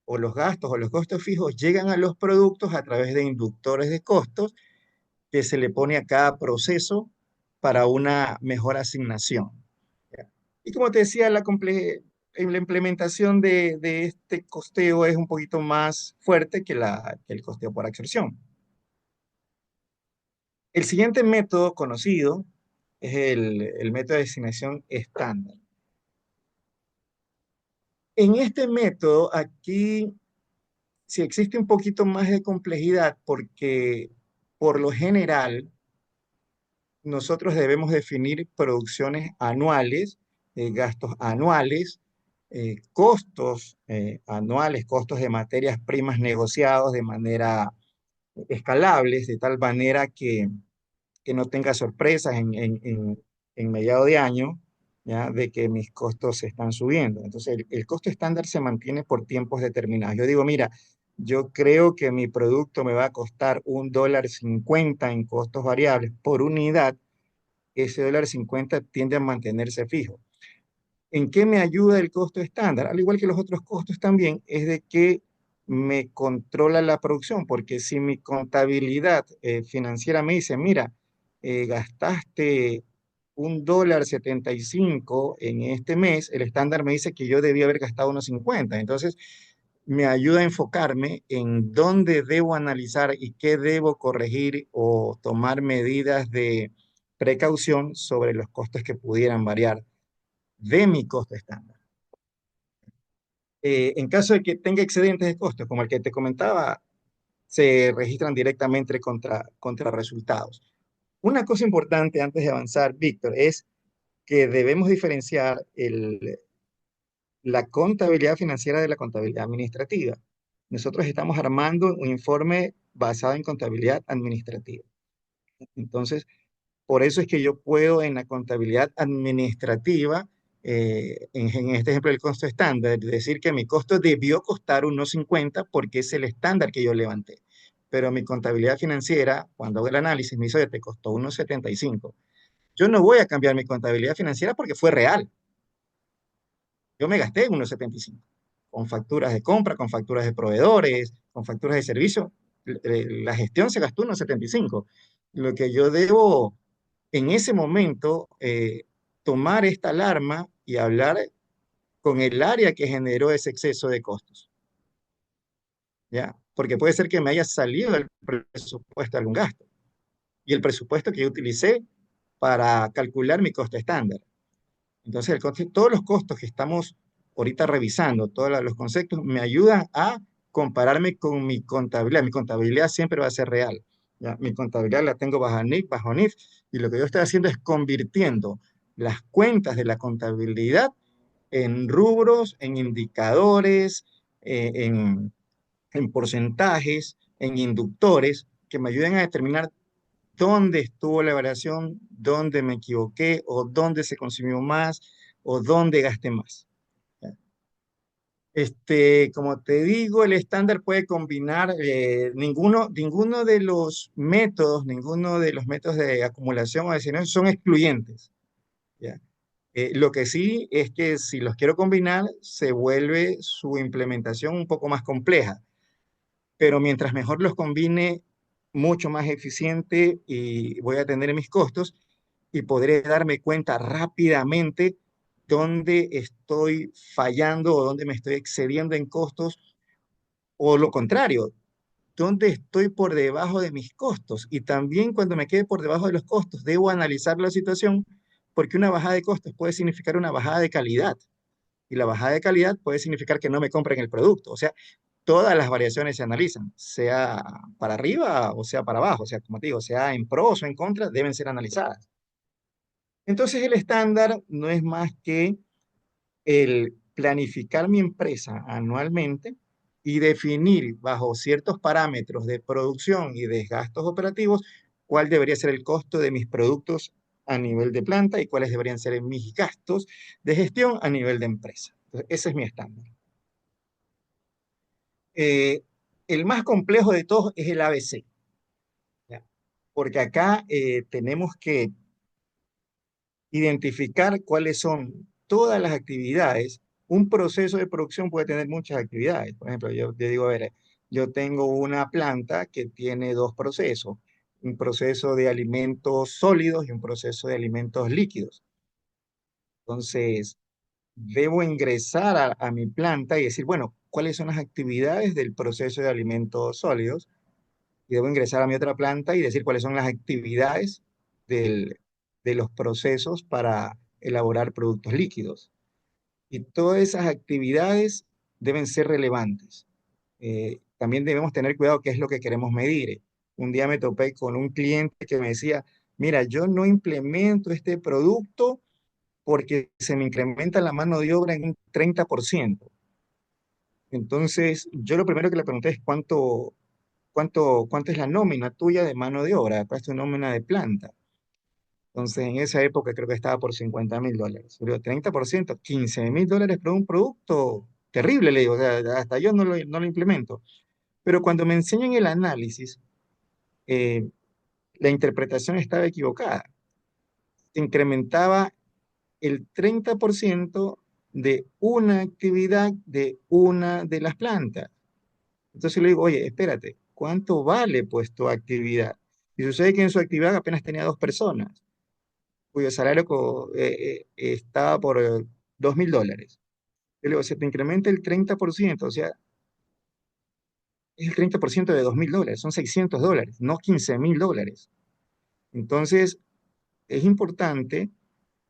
o los gastos o los costos fijos llegan a los productos a través de inductores de costos que se le pone a cada proceso para una mejor asignación. ¿Ya? Y como te decía, la implementación de este costeo es un poquito más fuerte que el costeo por absorción. El siguiente método conocido es el método de asignación estándar. En este método, aquí sí existe un poquito más de complejidad porque por lo general nosotros debemos definir producciones anuales, gastos anuales, costos anuales, costos de materias primas negociados de manera escalables, de tal manera que no tenga sorpresas en mediado de año, ¿ya? De que mis costos se están subiendo. Entonces, el costo estándar se mantiene por tiempos determinados. Yo digo, mira, yo creo que mi producto me va a costar $1.50 en costos variables por unidad. Ese $1.50 tiende a mantenerse fijo. ¿En qué me ayuda el costo estándar? Al igual que los otros costos también, es de que me controla la producción, porque si mi contabilidad financiera me dice, mira, gastaste $1.75 en este mes, el estándar me dice que yo debía haber gastado unos 50. Entonces, me ayuda a enfocarme en dónde debo analizar y qué debo corregir o tomar medidas de precaución sobre los costos que pudieran variar de mi costo estándar. En caso de que tenga excedentes de costos, como el que te comentaba, se registran directamente contra resultados. Una cosa importante antes de avanzar, Víctor, es que debemos diferenciar la contabilidad financiera de la contabilidad administrativa. Nosotros estamos armando un informe basado en contabilidad administrativa. Entonces, por eso es que yo puedo en la contabilidad administrativa, en este ejemplo del costo estándar, decir que mi costo debió costar unos 50 porque es el estándar que yo levanté. Pero mi contabilidad financiera, cuando hago el análisis, me dice, oye, te costó unos 75. Yo no voy a cambiar mi contabilidad financiera porque fue real. Yo me gasté unos 75 con facturas de compra, con facturas de proveedores, con facturas de servicio. La gestión se gastó unos 75. Lo que yo debo en ese momento tomar esta alarma y hablar con el área que generó ese exceso de costos, ¿ya? Porque puede ser que me haya salido del presupuesto algún gasto y el presupuesto que yo utilicé para calcular mi costo estándar. Entonces, todos los costos que estamos ahorita revisando, todos los conceptos, me ayudan a compararme con mi contabilidad. Mi contabilidad siempre va a ser real. ¿Ya? Mi contabilidad la tengo bajo NIF, y lo que yo estoy haciendo es convirtiendo las cuentas de la contabilidad en rubros, en indicadores, eh, en, en porcentajes, en inductores que me ayuden a determinar dónde estuvo la variación, dónde me equivoqué o dónde se consumió más o dónde gasté más. Como te digo, el estándar puede combinar ninguno ninguno de los métodos de acumulación o de son excluyentes. ¿Ya? Lo que sí es que si los quiero combinar, se vuelve su implementación un poco más compleja, pero mientras mejor los combine, mucho más eficiente y voy a tener mis costos y podré darme cuenta rápidamente dónde estoy fallando o dónde me estoy excediendo en costos o lo contrario, dónde estoy por debajo de mis costos. Y también cuando me quede por debajo de los costos, debo analizar la situación porque una bajada de costos puede significar una bajada de calidad y la bajada de calidad puede significar que no me compren el producto. O sea, todas las variaciones se analizan, sea para arriba o sea para abajo, o sea, como te digo, sea en pros o en contra, deben ser analizadas. Entonces el estándar no es más que el planificar mi empresa anualmente y definir bajo ciertos parámetros de producción y de gastos operativos cuál debería ser el costo de mis productos a nivel de planta y cuáles deberían ser mis gastos de gestión a nivel de empresa. Entonces, ese es mi estándar. El más complejo de todos es el ABC, ¿ya? Porque acá tenemos que identificar cuáles son todas las actividades. Un proceso de producción puede tener muchas actividades. Por ejemplo, yo te digo, a ver, yo tengo una planta que tiene dos procesos, un proceso de alimentos sólidos y un proceso de alimentos líquidos. Entonces, debo ingresar a mi planta y decir, bueno, ¿cuáles son las actividades del proceso de alimentos sólidos? Y debo ingresar a mi otra planta y decir cuáles son las actividades de los procesos para elaborar productos líquidos. Y todas esas actividades deben ser relevantes. También debemos tener cuidado qué es lo que queremos medir. Un día me topé con un cliente que me decía, mira, yo no implemento este producto porque se me incrementa la mano de obra en un 30%. Entonces, yo lo primero que le pregunté es cuánto es la nómina tuya de mano de obra, para tu nómina de planta. Entonces, en esa época creo que estaba por $50,000. Le digo, 30%, $15,000 por un producto terrible, le digo, o sea, hasta yo no lo implemento. Pero cuando me enseñan el análisis, eh, la interpretación estaba equivocada. Se incrementaba el 30% de una actividad de una de las plantas. Entonces le digo, oye, espérate, ¿cuánto vale pues tu actividad? Y sucede que en su actividad apenas tenía dos personas, cuyo salario estaba por $2,000. Yo le digo, se te incrementa el 30%, o sea, es el 30% de $2,000, son $600, no $15,000. Entonces, es importante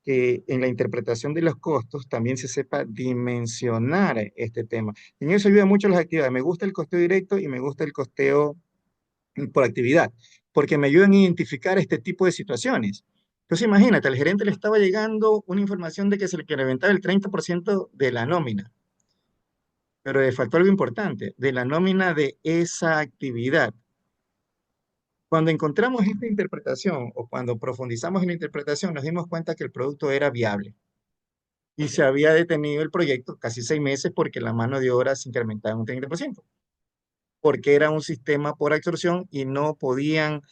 que en la interpretación de los costos también se sepa dimensionar este tema. En eso ayuda mucho las actividades. Me gusta el costeo directo y me gusta el costeo por actividad, porque me ayudan a identificar este tipo de situaciones. Entonces, imagínate, al gerente le estaba llegando una información de que se le incrementaba el 30% de la nómina, pero le faltó algo importante, de la nómina de esa actividad. Cuando encontramos esta interpretación o cuando profundizamos en la interpretación, nos dimos cuenta que el producto era viable y se había detenido el proyecto casi 6 meses porque la mano de obra se incrementaba en un 30%, porque era un sistema por absorción y no podían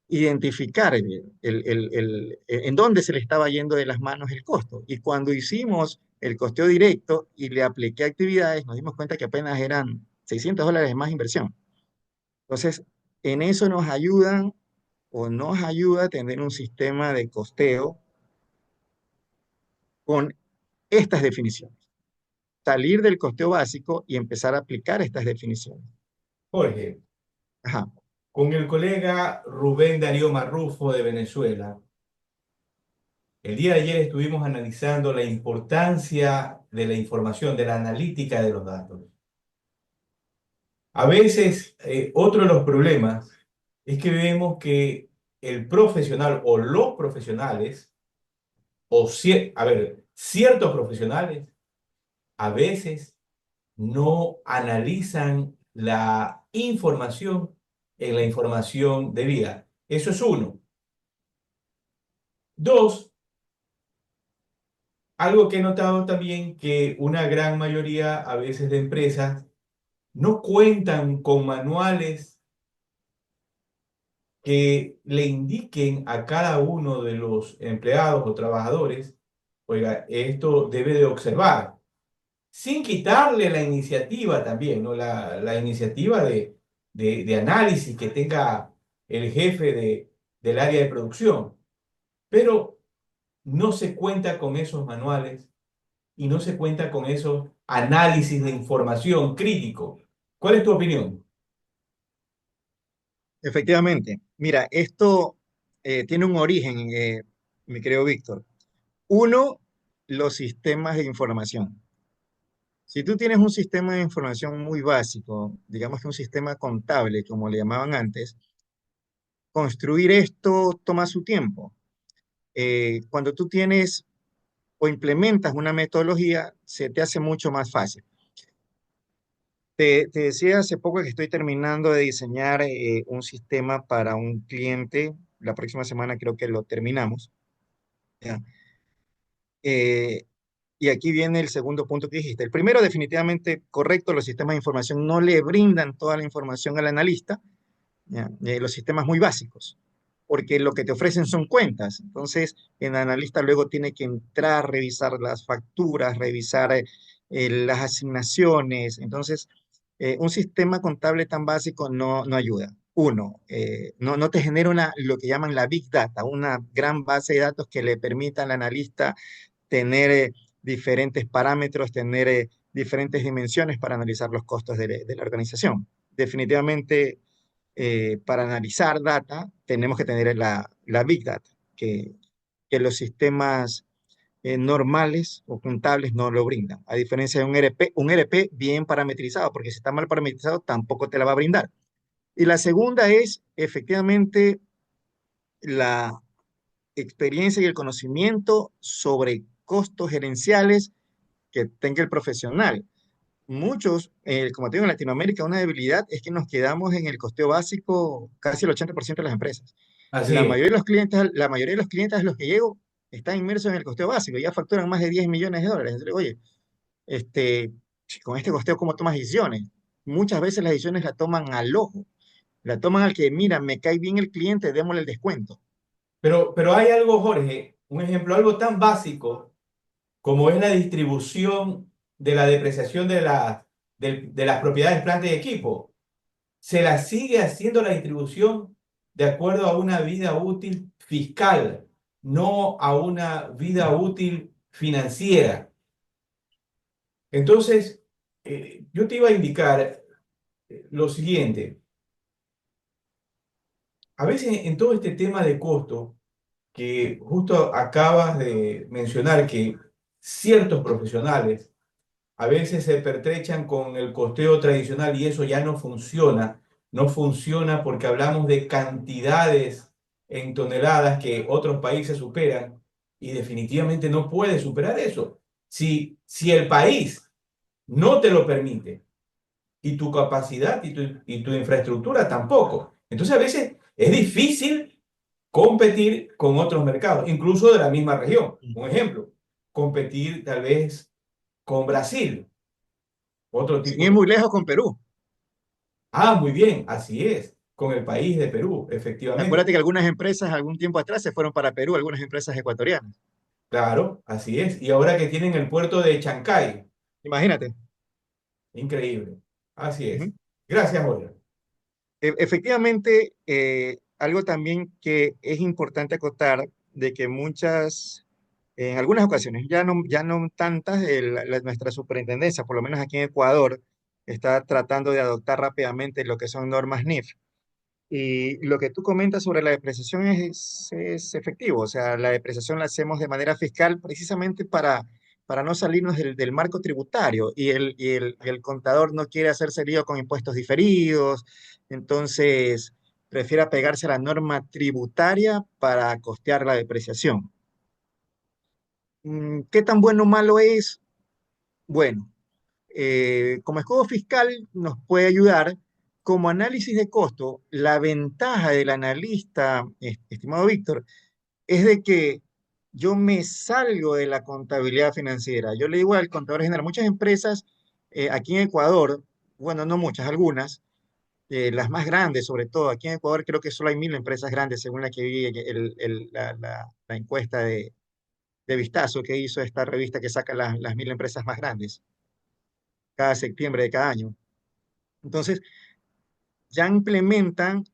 identificar en dónde se le estaba yendo de las manos el costo. Y cuando hicimos el costeo directo y le apliqué actividades, nos dimos cuenta que apenas eran $600 más inversión. Entonces, en eso nos ayudan o nos ayuda a tener un sistema de costeo con estas definiciones. Salir del costeo básico y empezar a aplicar estas definiciones. Jorge, Ajá. con el colega Rubén Darío Marrufo de Venezuela, el día de ayer estuvimos analizando la importancia de la información, de la analítica de los datos. A veces, otro de los problemas es que vemos que el profesional o los profesionales, a ver, ciertos profesionales, a veces no analizan la información en la información debida. Eso es uno. Dos, algo que he notado también que una gran mayoría a veces de empresas no cuentan con manuales que le indiquen a cada uno de los empleados o trabajadores, oiga, esto debe de observar, sin quitarle la iniciativa también, ¿no? La iniciativa de análisis que tenga el jefe del área de producción, pero no se cuenta con esos manuales y no se cuenta con esos análisis de información crítico. ¿Cuál es tu opinión? Efectivamente. Mira, esto tiene un origen, mi querido Víctor. Uno, los sistemas de información. Si tú tienes un sistema de información muy básico, digamos que un sistema contable, como le llamaban antes, construir esto toma su tiempo. Cuando tú tienes o implementas una metodología, se te hace mucho más fácil. Te decía hace poco que estoy terminando de diseñar un sistema para un cliente. La próxima semana creo que lo terminamos. ¿Ya? Y aquí viene el segundo punto que dijiste. El primero, definitivamente correcto, los sistemas de información no le brindan toda la información al analista, ¿ya? Los sistemas muy básicos, porque lo que te ofrecen son cuentas. Entonces, el analista luego tiene que entrar, revisar las facturas, revisar las asignaciones. Entonces, un sistema contable tan básico no ayuda. Uno, no te genera lo que llaman la Big Data, una gran base de datos que le permita al analista tener diferentes parámetros, tener diferentes dimensiones para analizar los costos de la organización. Definitivamente, para analizar data, tenemos que tener la Big Data, que los sistemas normales o contables no lo brindan. A diferencia de un ERP bien parametrizado, porque si está mal parametrizado, tampoco te la va a brindar. Y la segunda es, efectivamente, la experiencia y el conocimiento sobre costos gerenciales que tenga el profesional. Muchos, como te digo, en Latinoamérica, una debilidad es que nos quedamos en el costeo básico casi el 80% de las empresas. Así es. La mayoría de los clientes a los que llego están inmersos en el costeo básico, ya facturan más de 10 millones de dólares. Entonces, oye, este, si con este costeo, ¿cómo tomas decisiones? Muchas veces las decisiones la toman al ojo, la toman al que, mira, me cae bien el cliente, démosle el descuento. Pero hay algo, Jorge, un ejemplo, algo tan básico como es la distribución de la depreciación de las propiedades, planta y equipo. Se la sigue haciendo la distribución de acuerdo a una vida útil fiscal, no a una vida útil financiera. Entonces, yo te iba a indicar lo siguiente. A veces en todo este tema de costo, que justo acabas de mencionar que ciertos profesionales a veces se pertrechan con el costeo tradicional y eso ya no funciona. No funciona porque hablamos de cantidades en toneladas que otros países superan y definitivamente no puede superar eso. Si el país no te lo permite y tu capacidad y tu infraestructura tampoco. Entonces a veces es difícil competir con otros mercados, incluso de la misma región. Un ejemplo, competir tal vez con Brasil, otro Sin tipo ir de... muy lejos con Perú. Ah, muy bien, así es, con el país de Perú, efectivamente. Acuérdate que algunas empresas algún tiempo atrás se fueron para Perú, algunas empresas ecuatorianas. Claro, así es. Y ahora que tienen el puerto de Chancay, Imagínate. increíble. Así Ujú. es. Gracias, Jorge. Efectivamente, algo también que es importante acotar de que en algunas ocasiones, ya no tantas, nuestra superintendencia, por lo menos aquí en Ecuador, está tratando de adoptar rápidamente lo que son normas NIF. Y lo que tú comentas sobre la depreciación es efectivo, o sea, la depreciación la hacemos de manera fiscal precisamente para no salirnos del marco tributario y el contador no quiere hacerse lío con impuestos diferidos, entonces prefiere apegarse a la norma tributaria para costear la depreciación. ¿Qué tan bueno o malo es? Bueno, como escudo fiscal nos puede ayudar. Como análisis de costo, la ventaja del analista, estimado Víctor, es de que yo me salgo de la contabilidad financiera. Yo le digo al contador general, muchas empresas aquí en Ecuador, bueno, no muchas, algunas, las más grandes sobre todo, aquí en Ecuador creo que solo hay 1.000 empresas grandes, según la que vi la encuesta de Vistazo que hizo esta revista que saca las 1.000 empresas más grandes cada septiembre de cada año. Entonces, ya implementan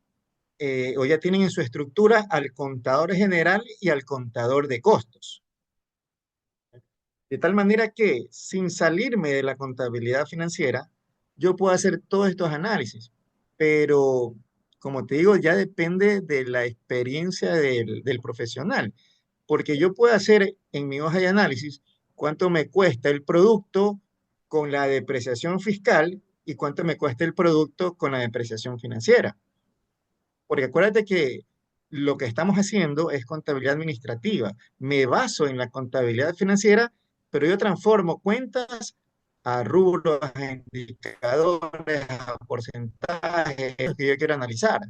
o ya tienen en su estructura al contador general y al contador de costos. De tal manera que, sin salirme de la contabilidad financiera, yo puedo hacer todos estos análisis. Pero, como te digo, ya depende de la experiencia del profesional. Porque yo puedo hacer en mi hoja de análisis cuánto me cuesta el producto con la depreciación fiscal y cuánto me cuesta el producto con la depreciación financiera. Porque acuérdate que lo que estamos haciendo es contabilidad administrativa. Me baso en la contabilidad financiera, pero yo transformo cuentas a rubros, a indicadores, a porcentajes que yo quiero analizar,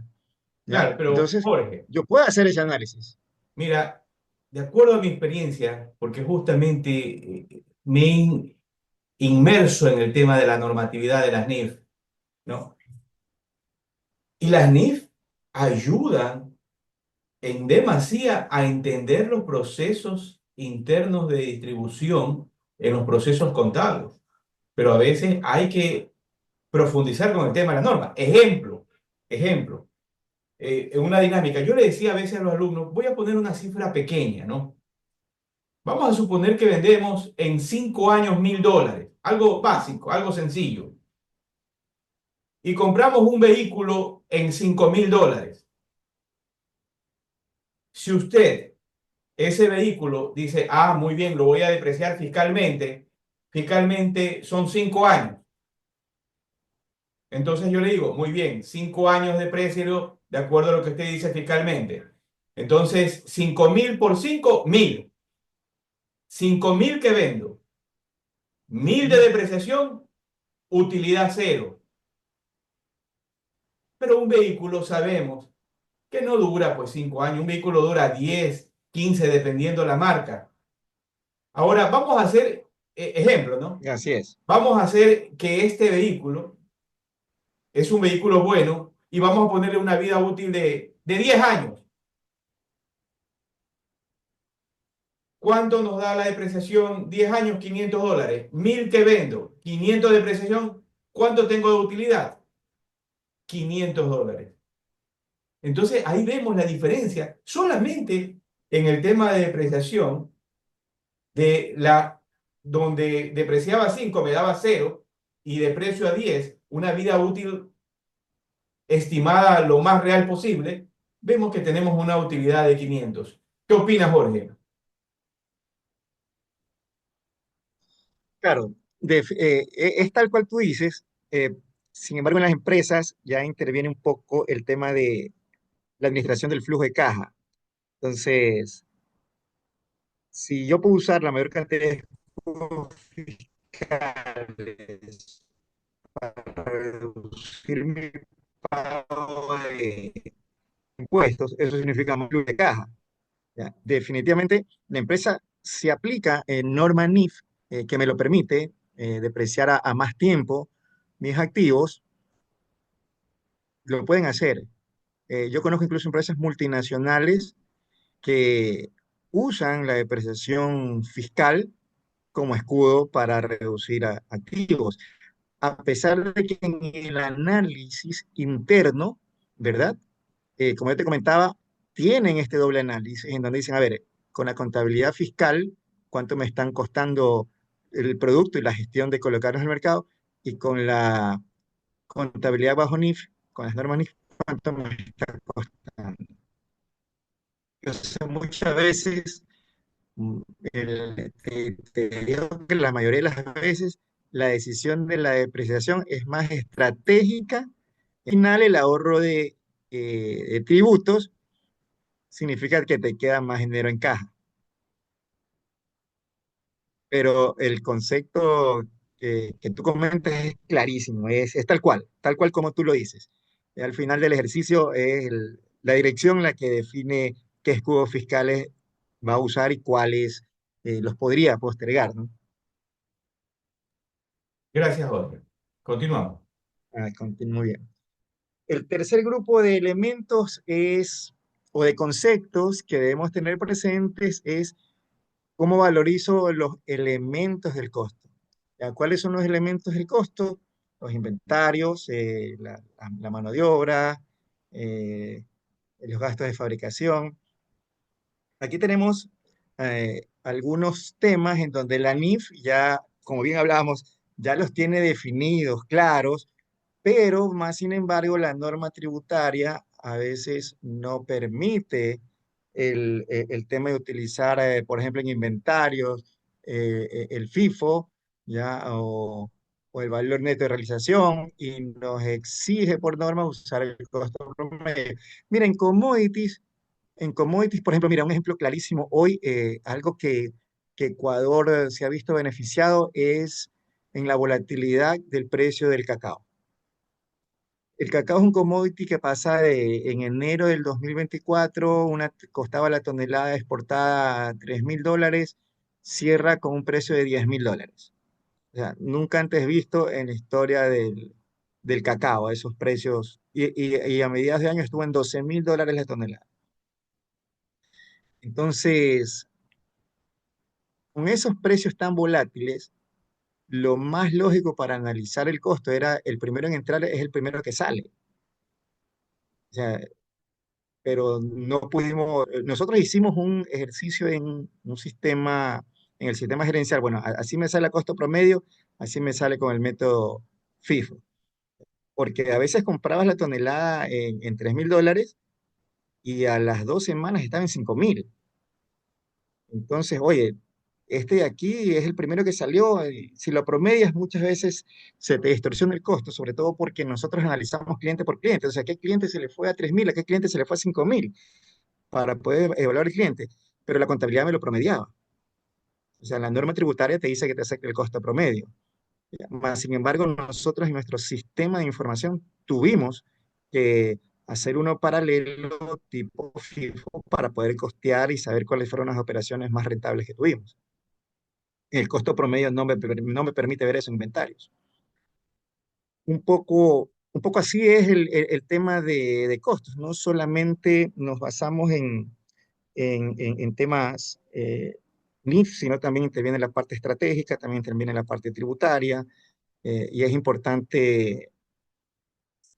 ¿ya? Claro, pero Entonces, Jorge, yo puedo hacer ese análisis. mira, de acuerdo a mi experiencia, porque justamente me he inmerso en el tema de la normatividad de las NIF, ¿no? Y las NIF ayudan en demasía a entender los procesos internos de distribución en los procesos contables. Pero a veces hay que profundizar con el tema de la norma. Ejemplo, en una dinámica. Yo le decía a veces a los alumnos, voy a poner una cifra pequeña, ¿no? Vamos a suponer que vendemos en 5 años $1000, algo básico, algo sencillo, y compramos un vehículo en $5000. Si usted ese vehículo dice, ah, muy bien, lo voy a depreciar fiscalmente, fiscalmente son 5 años. Entonces yo le digo, muy bien, 5 años de precio de acuerdo a lo que usted dice fiscalmente. Entonces, 5000 por 5, 1000. 5000 que vendo, 1000 de depreciación, utilidad cero. Pero un vehículo sabemos que no dura pues 5 años, un vehículo dura 10, 15 dependiendo la marca. Ahora vamos a hacer ejemplo, ¿no? Así es. Vamos a hacer que este vehículo es un vehículo bueno y vamos a ponerle una vida útil de 10 años. ¿Cuánto nos da la depreciación? 10 años, $500. 1000 que vendo, 500 de depreciación. ¿Cuánto tengo de utilidad? $500. Entonces ahí vemos la diferencia solamente en el tema de depreciación de donde depreciaba 5 me daba cero y deprecio a 10 una vida útil estimada lo más real posible, vemos que tenemos una utilidad de 500. ¿Qué opinas, Jorge? Claro, es tal cual tú dices. Sin embargo, en las empresas ya interviene un poco el tema de la administración del flujo de caja. Entonces, si yo puedo usar la mayor cantidad de recursos fiscales para reducir mi pago de impuestos, eso significa más flujo de caja. ¿Ya? Definitivamente, la empresa se aplica en norma NIF, que me lo permite depreciar a más tiempo mis activos, lo pueden hacer. Yo conozco incluso empresas multinacionales que usan la depreciación fiscal como escudo para reducir activos, a pesar de que en el análisis interno, ¿verdad? Como yo te comentaba, tienen este doble análisis en donde dicen, a ver, con la contabilidad fiscal, cuánto me están costando el producto y la gestión de colocarlos en el mercado, y con la contabilidad bajo NIF, con las normas NIF, cuánto me está costando. Entonces, muchas veces, te digo que la mayoría de las veces, la decisión de la depreciación es más estratégica. Al final, el ahorro de tributos significa que te queda más dinero en caja. Pero el concepto que tú comentas es clarísimo, es tal cual como tú lo dices. Al final del ejercicio es la dirección la que define qué escudos fiscales va a usar y cuáles los podría postergar, ¿no? Gracias, Jorge. Continuamos. Muy bien. El tercer grupo de elementos o de conceptos que debemos tener presentes es cómo valorizo los elementos del costo. ¿Ya? ¿Cuáles son los elementos del costo? Los inventarios, la mano de obra, eh, los gastos de fabricación. Aquí tenemos algunos temas en donde la NIF ya, como bien hablábamos, ya los tiene definidos, claros, pero más sin embargo la norma tributaria a veces no permite el tema de utilizar, por ejemplo, en inventarios, el FIFO, ¿ya? O el valor neto de realización, y nos exige por norma usar el costo promedio. Miren, en commodities, por ejemplo, mira, un ejemplo clarísimo hoy, algo que Ecuador se ha visto beneficiado es en la volatilidad del precio del cacao. El cacao es un commodity que pasa en enero del 2024, costaba la tonelada exportada $3000, cierra con un precio de $10.000. O sea, nunca antes visto en la historia del cacao, esos precios. Y a mediados de año estuvo en $12.000 la tonelada. Entonces, con esos precios tan volátiles, lo más lógico para analizar el costo era el primero en entrar es el primero que sale. O sea, pero no pudimos, nosotros hicimos un ejercicio en un sistema, en el sistema gerencial. Bueno, así me sale a costo promedio, así me sale con el método FIFO. Porque a veces comprabas la tonelada en $3.000 y a las 2 semanas estaba en 5.000. Entonces, oye, este de aquí es el primero que salió. Y si lo promedias, muchas veces se te distorsiona el costo, sobre todo porque nosotros analizamos cliente por cliente. O sea, ¿a qué cliente se le fue a 3.000? ¿A qué cliente se le fue a 5.000? Para poder evaluar el cliente. Pero la contabilidad me lo promediaba. O sea, la norma tributaria te dice que te acepta el costo promedio. Más, sin embargo, nosotros en nuestro sistema de información tuvimos que hacer uno paralelo tipo FIFO para poder costear y saber cuáles fueron las operaciones más rentables que tuvimos. El costo promedio no me permite ver eso en inventarios. Un poco así es el tema de costos. No solamente nos basamos en temas NIF, sino también interviene la parte estratégica, también interviene la parte tributaria, y es importante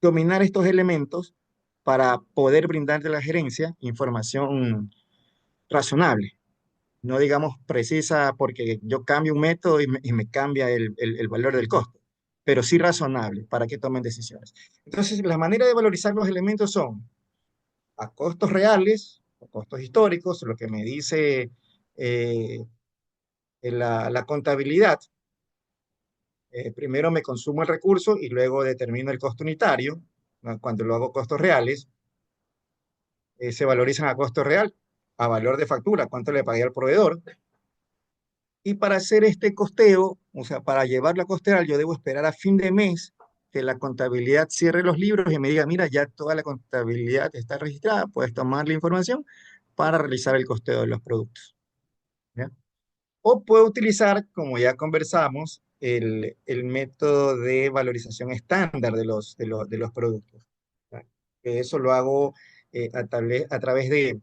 dominar estos elementos para poder brindarle a la gerencia información razonable, no digamos precisa porque yo cambio un método y me cambia el valor del costo, pero sí razonable para que tomen decisiones. Entonces, la manera de valorizar los elementos son a costos reales, o costos históricos, lo que me dice eh, la contabilidad. Primero me consumo el recurso y luego determino el costo unitario, ¿no? Cuando lo hago costos reales, se valorizan a costo real, a valor de factura, cuánto le pagué al proveedor. Y para hacer este costeo, o sea, para llevarlo a costear, yo debo esperar a fin de mes que la contabilidad cierre los libros y me diga, mira, ya toda la contabilidad está registrada, puedes tomar la información para realizar el costeo de los productos. ¿Ya? O puedo utilizar, como ya conversamos, el método de valorización estándar de los productos. ¿Ya? Que eso lo hago a través de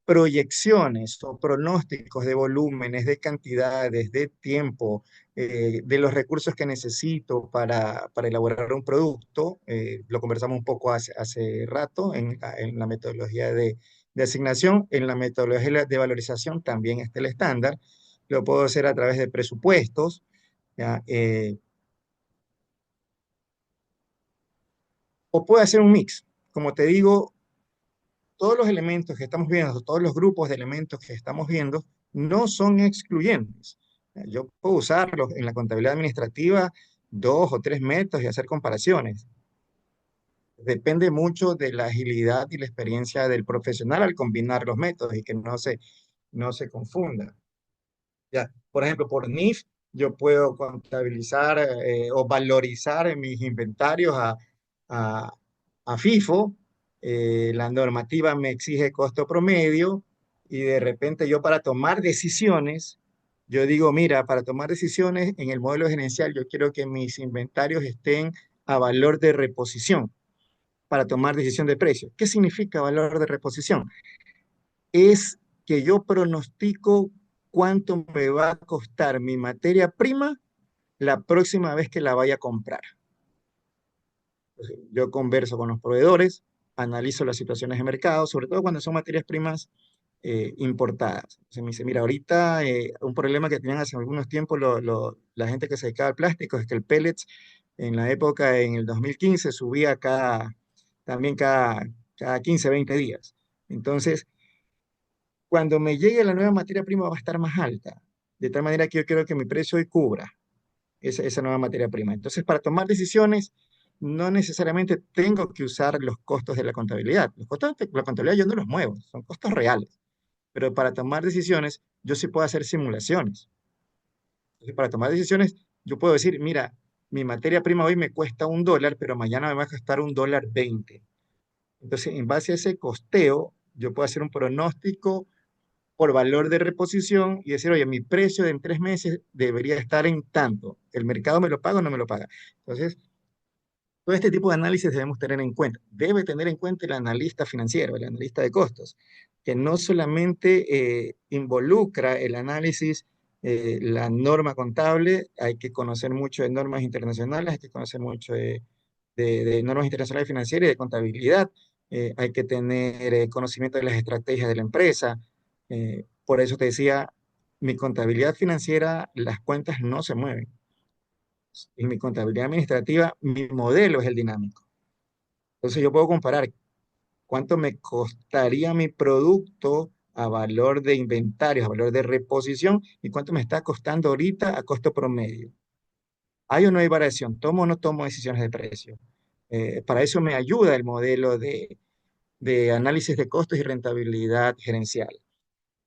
proyecciones o pronósticos de volúmenes, de cantidades, de tiempo, de los recursos que necesito para elaborar un producto. Lo conversamos un poco hace rato en la metodología de asignación. En la metodología de valorización también está el estándar. Lo puedo hacer a través de presupuestos, ¿ya? O puedo hacer un mix. Como te digo, todos los elementos que estamos viendo, todos los grupos de elementos que estamos viendo, no son excluyentes. Yo puedo usarlos en la contabilidad administrativa 2 o 3 métodos y hacer comparaciones. Depende mucho de la agilidad y la experiencia del profesional al combinar los métodos y que no se confunda. Ya, por ejemplo, por NIF, yo puedo contabilizar o valorizar en mis inventarios a, a FIFO. La normativa me exige costo promedio y de repente yo para tomar decisiones, yo digo, mira, para tomar decisiones en el modelo gerencial, yo quiero que mis inventarios estén a valor de reposición para tomar decisión de precio. ¿Qué significa valor de reposición? Es que yo pronostico cuánto me va a costar mi materia prima la próxima vez que la vaya a comprar. Entonces, yo converso con los proveedores, analizo las situaciones de mercado, sobre todo cuando son materias primas importadas. Se me dice, mira, ahorita un problema que tenían hace algunos tiempos la gente que se dedicaba al plástico es que el pellets en la época, en el 2015, subía también cada 15, 20 días. Entonces, cuando me llegue la nueva materia prima va a estar más alta, de tal manera que yo quiero que mi precio hoy cubra esa nueva materia prima. Entonces, para tomar decisiones, no necesariamente tengo que usar los costos de la contabilidad. Los costos de la contabilidad yo no los muevo, son costos reales. Pero para tomar decisiones, yo sí puedo hacer simulaciones. Entonces, para tomar decisiones, yo puedo decir, mira, mi materia prima hoy me cuesta $1, pero mañana me va a costar $1.20. Entonces, en base a ese costeo, yo puedo hacer un pronóstico por valor de reposición y decir, oye, mi precio de en 3 meses debería estar en tanto. ¿El mercado me lo paga o no me lo paga? Entonces, todo este tipo de análisis debemos tener en cuenta. Debe tener en cuenta el analista financiero, el analista de costos, que no solamente involucra el análisis, la norma contable, hay que conocer mucho de normas internacionales, hay que conocer mucho de normas internacionales financieras y de contabilidad, hay que tener conocimiento de las estrategias de la empresa. Por eso te decía, mi contabilidad financiera, las cuentas no se mueven. En mi contabilidad administrativa, mi modelo es el dinámico. Entonces yo puedo comparar cuánto me costaría mi producto a valor de inventarios, a valor de reposición, y cuánto me está costando ahorita a costo promedio. ¿Hay o no hay variación? ¿Tomo o no tomo decisiones de precio? Para eso me ayuda el modelo de análisis de costos y rentabilidad gerencial,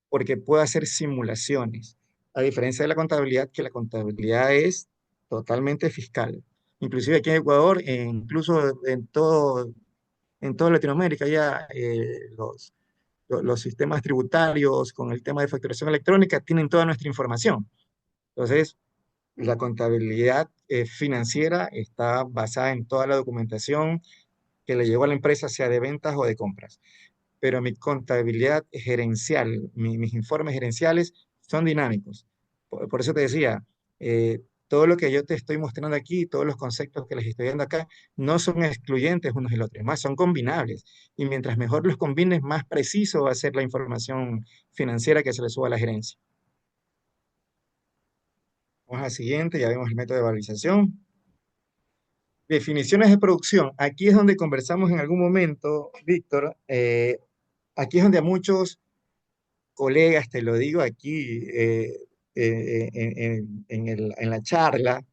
porque puedo hacer simulaciones, a diferencia de la contabilidad, que la contabilidad es totalmente fiscal. Inclusive aquí en Ecuador, incluso en toda Latinoamérica, ya los sistemas tributarios con el tema de facturación electrónica tienen toda nuestra información. Entonces, la contabilidad financiera está basada en toda la documentación que le llegó a la empresa, sea de ventas o de compras. Pero mi contabilidad gerencial, mis informes gerenciales son dinámicos. Por eso te decía, todo lo que yo te estoy mostrando aquí, todos los conceptos que les estoy dando acá, no son excluyentes unos del otro, más son combinables. Y mientras mejor los combines, más preciso va a ser la información financiera que se le suba a la gerencia. Vamos a la siguiente, ya vemos el método de valorización. Definiciones de producción. Aquí es donde conversamos en algún momento, Víctor. Aquí es donde a muchos colegas, te lo digo aquí en la charla,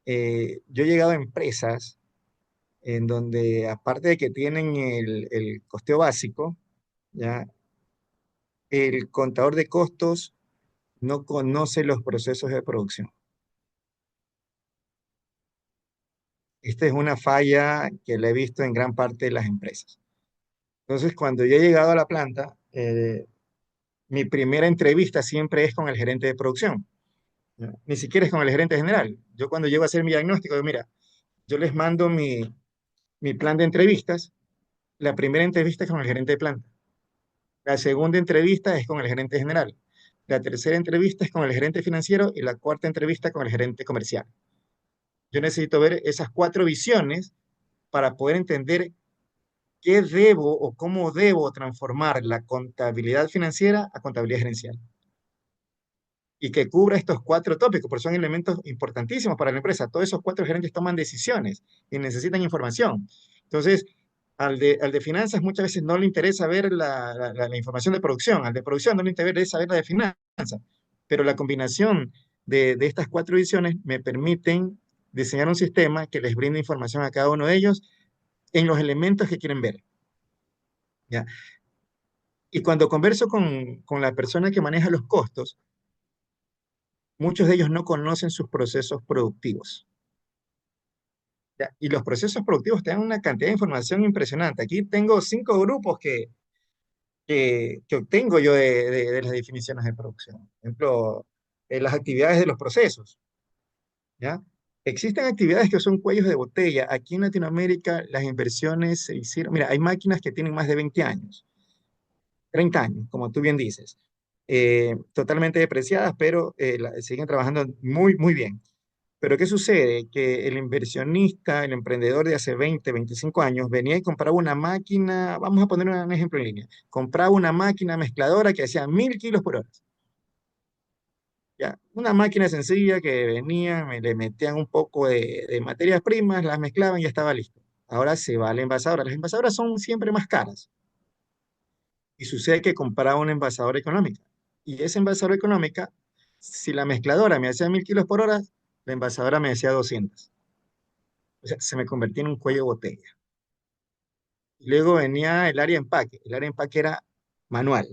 yo he llegado a empresas en donde aparte de que tienen el costeo básico, ¿ya? El contador de costos no conoce los procesos de producción. Esta es una falla que la he visto en gran parte de las empresas. Entonces, cuando yo he llegado a la planta, mi primera entrevista siempre es con el gerente de producción. ¿Ya? Ni siquiera es con el gerente general. Yo cuando llego a hacer mi diagnóstico, digo, mira, yo les mando mi plan de entrevistas. La primera entrevista es con el gerente de planta. La segunda entrevista es con el gerente general. La tercera entrevista es con el gerente financiero y la cuarta entrevista con el gerente comercial. Yo necesito ver esas 4 visiones para poder entender qué debo o cómo debo transformar la contabilidad financiera a contabilidad gerencial. Y que cubra estos 4 tópicos, porque son elementos importantísimos para la empresa. Todos esos 4 gerentes toman decisiones y necesitan información. Entonces, al de finanzas muchas veces no le interesa ver la información de producción, al de producción no le interesa ver la de finanzas, pero la combinación de estas 4 visiones me permiten diseñar un sistema que les brinde información a cada uno de ellos en los elementos que quieren ver. ¿Ya? Y cuando converso con la persona que maneja los costos, muchos de ellos no conocen sus procesos productivos. ¿Ya? Y los procesos productivos te dan una cantidad de información impresionante. Aquí tengo 5 grupos que obtengo yo de las definiciones de producción. Por ejemplo, las actividades de los procesos. ¿Ya? Existen actividades que son cuellos de botella. Aquí en Latinoamérica las inversiones se hicieron. Mira, hay máquinas que tienen más de 20 años, 30 años, como tú bien dices. Totalmente depreciadas, pero siguen trabajando muy, muy bien. Pero ¿qué sucede? Que el inversionista, el emprendedor de hace 20, 25 años, venía y compraba una máquina, vamos a poner un ejemplo en línea, compraba una máquina mezcladora que hacía 1000 kg por hora. ¿Ya? Una máquina sencilla que venía, le metían un poco de materias primas, las mezclaban y ya estaba listo. Ahora se va a la envasadora. Las envasadoras son siempre más caras. Y sucede que compraba una envasadora económica. Y esa envasadora económica, si la mezcladora me hacía 1000 kg por hora, la envasadora me hacía 200. O sea, se me convertía en un cuello de botella. Y luego venía el área de empaque. El área de empaque era manual,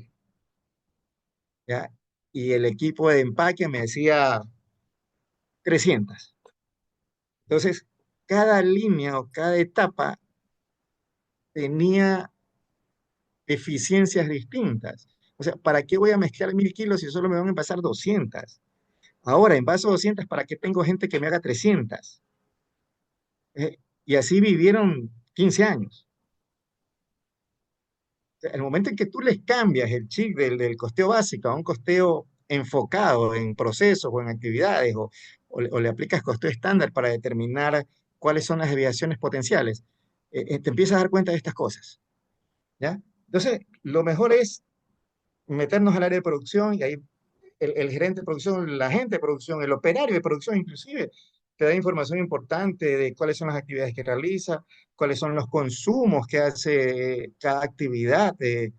¿ya? Y el equipo de empaque me hacía 300. Entonces, cada línea o cada etapa tenía eficiencias distintas. O sea, ¿para qué voy a mezclar 1000 kilos si solo me van a pasar 200? Ahora, en base a 200, ¿para qué tengo gente que me haga 300? Y así vivieron 15 años. O sea, el momento en que tú les cambias el chip del costeo básico a un costeo enfocado en procesos o en actividades, o le aplicas costeo estándar para determinar cuáles son las desviaciones potenciales, te empiezas a dar cuenta de estas cosas, ¿ya? Entonces, lo mejor es meternos al área de producción y ahí el gerente de producción, la gente de producción, el operario de producción inclusive, te da información importante de cuáles son las actividades que realiza, cuáles son los consumos que hace cada actividad, eh,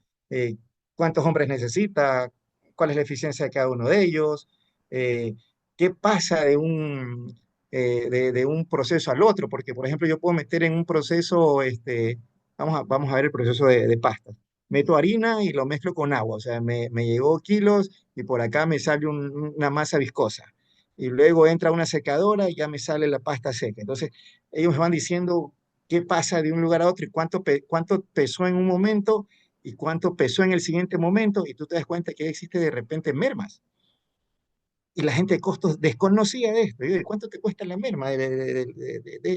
cuántos hombres necesita, cuál es la eficiencia de cada uno de ellos, eh, qué pasa de un proceso al otro, porque por ejemplo yo puedo meter en un proceso, vamos a ver el proceso de pastas. Meto harina y lo mezclo con agua, o sea, me llegó kilos y por acá me sale una masa viscosa. Y luego entra una secadora y ya me sale la pasta seca. Entonces, ellos me van diciendo qué pasa de un lugar a otro y cuánto pesó en un momento y cuánto pesó en el siguiente momento. Y tú te das cuenta que existe de repente mermas. Y la gente de costos desconocía de esto. Y yo, ¿cuánto te cuesta la merma de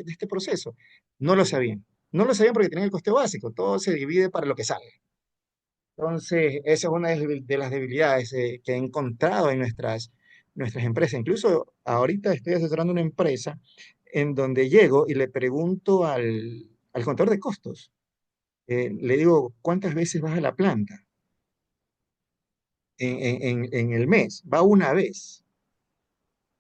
este proceso? No lo sabían. No lo sabían porque tenían el coste básico. Todo se divide para lo que sale. Entonces, esa es una de las debilidades que he encontrado en nuestras empresas. Incluso ahorita estoy asesorando una empresa en donde llego y le pregunto al contador de costos, le digo, ¿cuántas veces vas a la planta en el mes? Va una vez.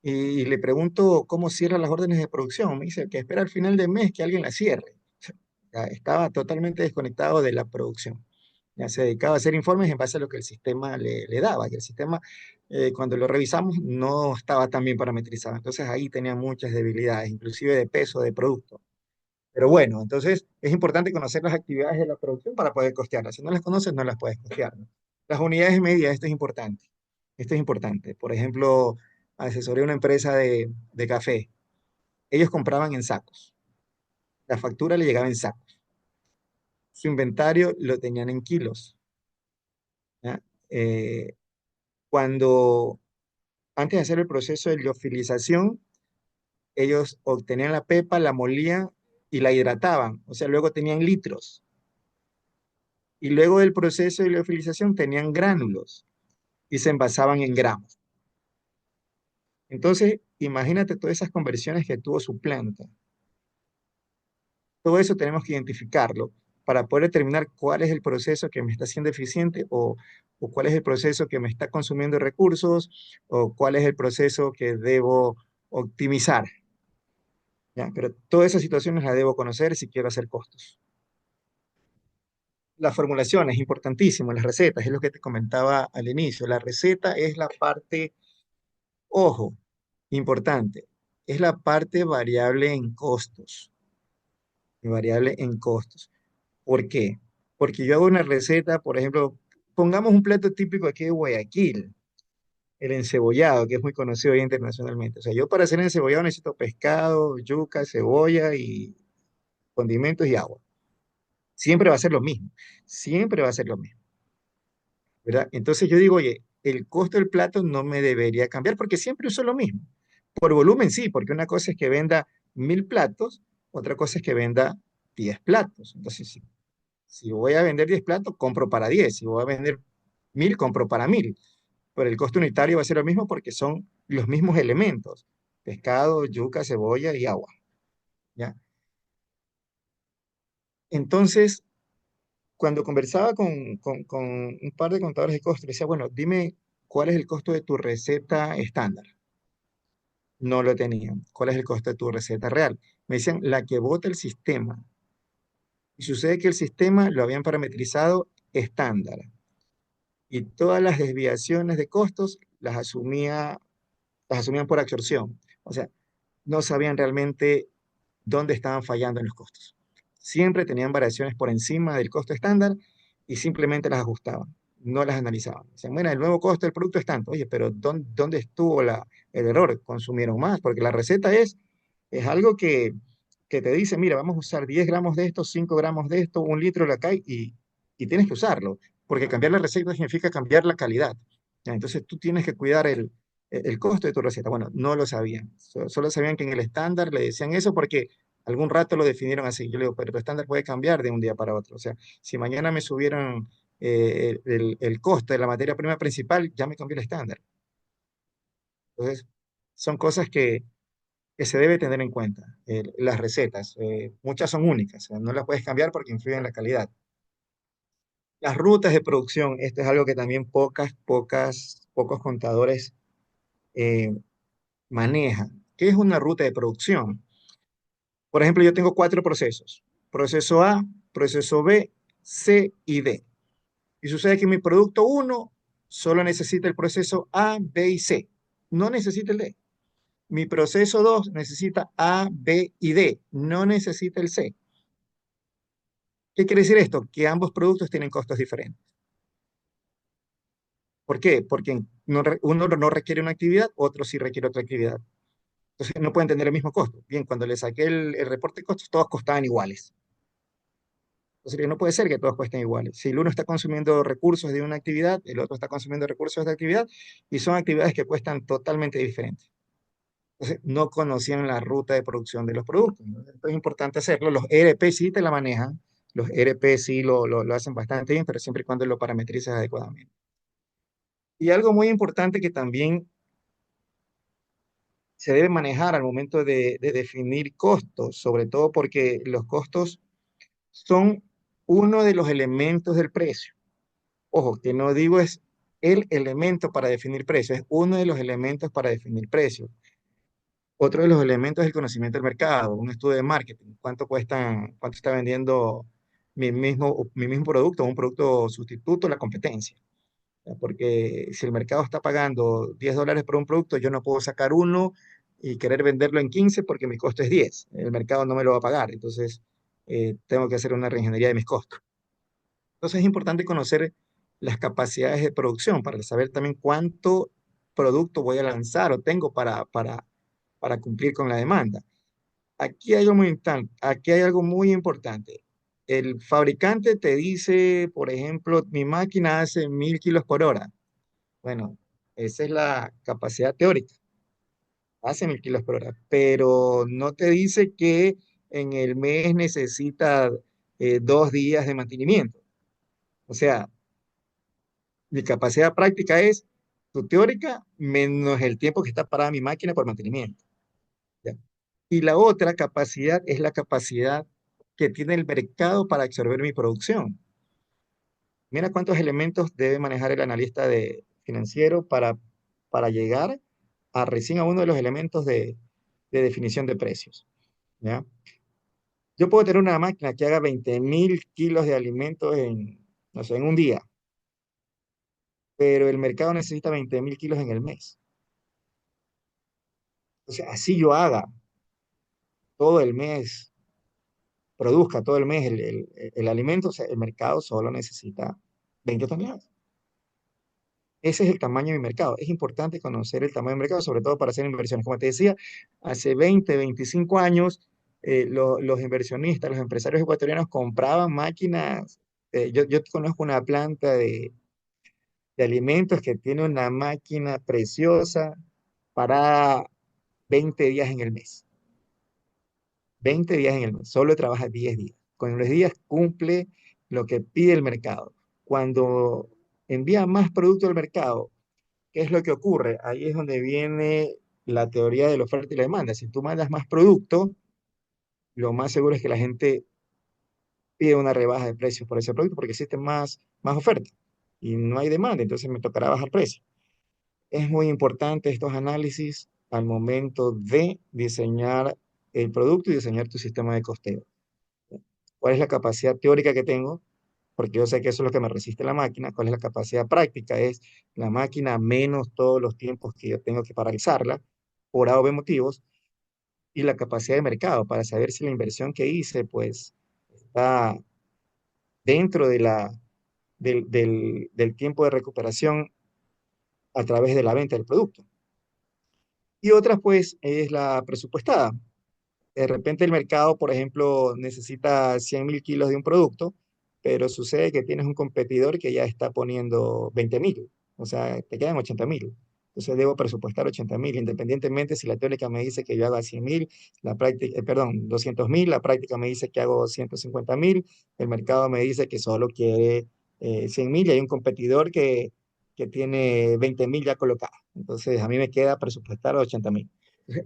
Y le pregunto cómo cierra las órdenes de producción. Me dice que espera al final del mes que alguien la cierre. Ya estaba totalmente desconectado de la producción. Ya se dedicaba a hacer informes en base a lo que el sistema le daba, y el sistema, cuando lo revisamos, no estaba tan bien parametrizado. Entonces ahí tenía muchas debilidades, inclusive de peso de producto. Pero bueno, entonces es importante conocer las actividades de la producción para poder costearlas. Si no las conoces, no las puedes costear, ¿no? Las unidades de medida, esto es importante. Esto es importante. Por ejemplo, asesoré a una empresa de café. Ellos compraban en sacos. La factura le llegaba en sacos. Su inventario lo tenían en kilos. ¿Ya? Eh, cuando antes de hacer el proceso de liofilización, ellos obtenían la pepa, la molían y la hidrataban, o sea, luego tenían litros. Y luego del proceso de liofilización tenían gránulos y se envasaban en gramos. Entonces, imagínate todas esas conversiones que tuvo su planta. Todo eso tenemos que identificarlo para poder determinar cuál es el proceso que me está haciendo eficiente o cuál es el proceso que me está consumiendo recursos o cuál es el proceso que debo optimizar. ¿Ya? Pero todas esas situaciones las debo conocer si quiero hacer costos. La formulación es importantísimo, las recetas, es lo que te comentaba al inicio. La receta es la parte, ojo, importante, es la parte variable en costos. Variable en costos. ¿Por qué? Porque yo hago una receta, por ejemplo, pongamos un plato típico aquí de Guayaquil, el encebollado, que es muy conocido hoy internacionalmente. O sea, yo para hacer encebollado necesito pescado, yuca, cebolla y condimentos y agua. Siempre va a ser lo mismo, siempre va a ser lo mismo, ¿verdad? Entonces yo digo, oye, el costo del plato no me debería cambiar porque siempre uso lo mismo. Por volumen sí, porque una cosa es que venda 1000 platos, otra cosa es que venda 10 platos. Entonces, si voy a vender 10 platos, compro para 10. Si voy a vender 1000, compro para 1000. Pero el costo unitario va a ser lo mismo porque son los mismos elementos: pescado, yuca, cebolla y agua, ¿ya? Entonces, cuando conversaba con un par de contadores de costos, le decía, bueno, dime cuál es el costo de tu receta estándar. No lo tenían. ¿Cuál es el costo de tu receta real? Me decían, la que bota el sistema. Y sucede que el sistema lo habían parametrizado estándar. Y todas las desviaciones de costos las asumían por absorción. O sea, no sabían realmente dónde estaban fallando en los costos. Siempre tenían variaciones por encima del costo estándar y simplemente las ajustaban, no las analizaban. Decían, bueno, el nuevo costo del producto es tanto. Oye, pero ¿dónde estuvo el error? Consumieron más, porque la receta es algo que te dice, mira, vamos a usar 10 gramos de esto, 5 gramos de esto, un litro de la CAI y tienes que usarlo. porque cambiar la receta significa cambiar la calidad. ¿Ya? Entonces tú tienes que cuidar el costo de tu receta. Bueno, no lo sabían. Solo sabían que en el estándar le decían eso porque algún rato lo definieron así. Yo le digo, pero el estándar puede cambiar de un día para otro. O sea, si mañana me subieran el costo de la materia prima principal, ya me cambió el estándar. Entonces, son cosas que se debe tener en cuenta. Las recetas, muchas son únicas, o sea, no las puedes cambiar porque influyen en la calidad. Las rutas de producción, esto es algo que también pocos contadores eh, manejan. ¿Qué es una ruta de producción? Por ejemplo, yo tengo cuatro procesos. Proceso A, proceso B, C y D. Y sucede que mi producto uno solo necesita el proceso A, B y C. No necesita el D. Mi proceso 2 necesita A, B y D. No necesita el C. ¿Qué quiere decir esto? Que ambos productos tienen costos diferentes. ¿Por qué? Porque uno no requiere una actividad, otro sí requiere otra actividad. Entonces no pueden tener el mismo costo. Bien, cuando le saqué el reporte de costos, todos costaban iguales. Entonces no puede ser que todos cuesten iguales. Si el uno está consumiendo recursos de una actividad, el otro está consumiendo recursos de otra actividad, y son actividades que cuestan totalmente diferentes. Entonces no conocían la ruta de producción de los productos, ¿no? Esto es importante hacerlo. Los ERP sí te la manejan, los ERP sí lo hacen bastante bien, pero siempre y cuando lo parametrizas adecuadamente. Y algo muy importante que también se debe manejar al momento de definir costos, sobre todo porque los costos son uno de los elementos del precio. Ojo, que no digo es el elemento para definir precio, es uno de los elementos para definir precio. Otro de los elementos es el conocimiento del mercado, un estudio de marketing. Cuánto está vendiendo mi mismo producto, un producto sustituto, la competencia? Porque si el mercado está pagando $10 por un producto, yo no puedo sacar uno y querer venderlo en 15 porque mi costo es 10. El mercado no me lo va a pagar. Entonces, tengo que hacer una reingeniería de mis costos. Entonces, es importante conocer las capacidades de producción para saber también cuánto producto voy a lanzar o tengo para cumplir con la demanda. Aquí hay algo muy importante. El fabricante te dice, por ejemplo, mi máquina hace 1000 kilos por hora. Bueno, esa es la capacidad teórica, hace 1000 kilos por hora, pero no te dice que en el mes necesita 2 días de mantenimiento. O sea, mi capacidad práctica es tu teórica menos el tiempo que está parada mi máquina por mantenimiento. ¿Ya? Y la otra capacidad es la capacidad que tiene el mercado para absorber mi producción. Mira cuántos elementos debe manejar el analista financiero para llegar recién a uno de los elementos de definición de precios. ¿Ya? Yo puedo tener una máquina que haga 20.000 kilos de alimentos no sé, en un día, pero el mercado necesita 20.000 kilos en el mes. O sea, así yo haga todo el mes, produzca todo el mes el alimento, o sea, el mercado solo necesita 20 toneladas. Ese es el tamaño de mi mercado. Es importante conocer el tamaño del mercado, sobre todo para hacer inversiones. Como te decía, hace 20, 25 años, los inversionistas, los empresarios ecuatorianos compraban máquinas. Yo conozco una planta de alimentos que tiene una máquina preciosa para 20 días en el mes. 20 días en el mes, solo trabaja 10 días. Con los días cumple lo que pide el mercado. Cuando envía más producto al mercado, ¿qué es lo que ocurre? Ahí es donde viene la teoría de la oferta y la demanda. Si tú mandas más producto, lo más seguro es que la gente pide una rebaja de precios por ese producto porque existe más oferta y no hay demanda, entonces me tocará bajar precio. Es muy importante estos análisis al momento de diseñar el producto y diseñar tu sistema de costeo. ¿Cuál es la capacidad teórica que tengo? Porque yo sé que eso es lo que me resiste la máquina. ¿Cuál es la capacidad práctica? Es la máquina menos todos los tiempos que yo tengo que paralizarla por A o B motivos, y la capacidad de mercado para saber si la inversión que hice pues está dentro del tiempo de recuperación a través de la venta del producto. Y otra pues es la presupuestada. De repente el mercado, por ejemplo, necesita 100.000 kilos de un producto, pero sucede que tienes un competidor que ya está poniendo 20.000, o sea, te quedan 80.000. Entonces debo presupuestar 80.000, independientemente si la teórica me dice que yo haga 100.000, la práctica, perdón, 200.000, la práctica me dice que hago 150.000, el mercado me dice que solo quiere 100.000 y hay un competidor que tiene 20.000 ya colocados. Entonces a mí me queda presupuestar 80.000.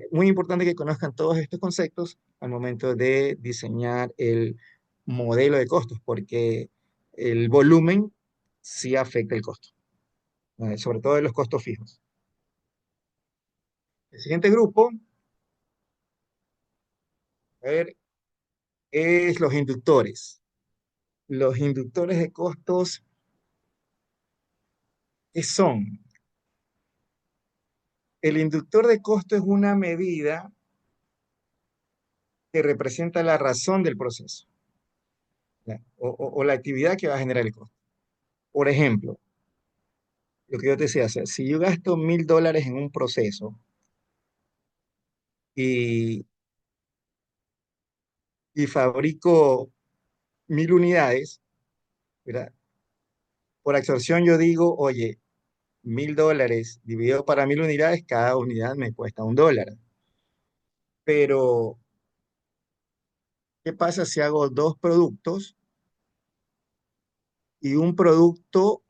Muy importante que conozcan todos estos conceptos al momento de diseñar el modelo de costos, porque el volumen sí afecta el costo, sobre todo de los costos fijos. El siguiente grupo, a ver, es los inductores. Los inductores de costos, ¿qué son? El inductor de costo es una medida que representa la razón del proceso, ¿ya? O la actividad que va a generar el costo. Por ejemplo, lo que yo te decía, o sea, si yo gasto $1.000 en un proceso y, y fabrico 1.000 unidades, ¿verdad? Por absorción yo digo, oye, $1.000 dividido para 1.000 unidades, cada unidad me cuesta $1. Pero, ¿qué pasa si hago dos productos y un producto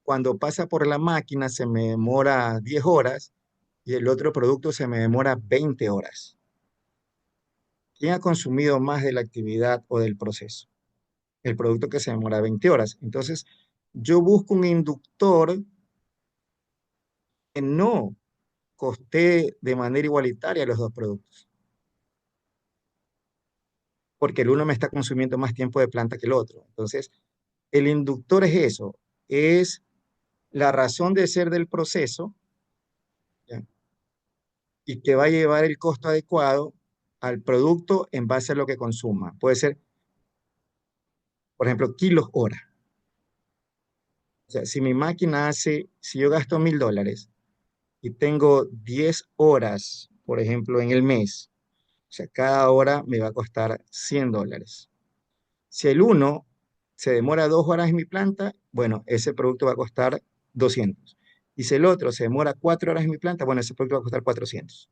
cuando pasa por la máquina se me demora 10 horas y el otro producto se me demora 20 horas? ¿Quién ha consumido más de la actividad o del proceso? El producto que se demora 20 horas. Entonces, yo busco un inductor que no coste de manera igualitaria los dos productos, porque el uno me está consumiendo más tiempo de planta que el otro. Entonces, el inductor es eso, es la razón de ser del proceso, ¿ya? Y que va a llevar el costo adecuado al producto en base a lo que consuma. Puede ser, por ejemplo, kilos hora. O sea, si mi máquina hace, si yo gasto $1.000 y tengo 10 horas, por ejemplo, en el mes, o sea, cada hora me va a costar $100. Si el uno se demora 2 horas en mi planta, bueno, ese producto va a costar 200. Y si el otro se demora 4 horas en mi planta, bueno, ese producto va a costar 400.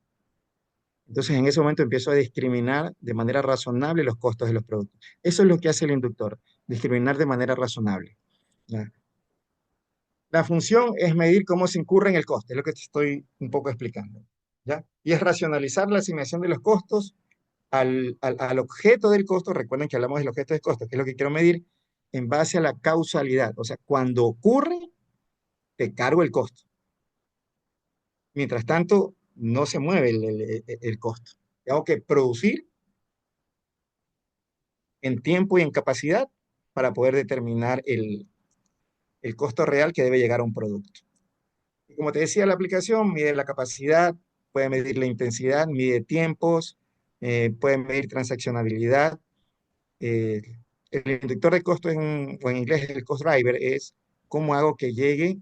Entonces, en ese momento empiezo a discriminar de manera razonable los costos de los productos. Eso es lo que hace el inductor, discriminar de manera razonable, ¿ya? La función es medir cómo se incurre en el coste, es lo que te estoy un poco explicando, ¿ya? Y es racionalizar la asignación de los costos al objeto del costo. Recuerden que hablamos del objeto del costo, que es lo que quiero medir, en base a la causalidad. O sea, cuando ocurre, te cargo el costo. Mientras tanto, no se mueve el costo. Tengo que producir en tiempo y en capacidad para poder determinar el costo real que debe llegar a un producto. Y como te decía, la aplicación mide la capacidad, puede medir la intensidad, mide tiempos, puede medir transaccionabilidad. Eh, el inductor de costo, o en inglés el cost driver, es cómo hago que llegue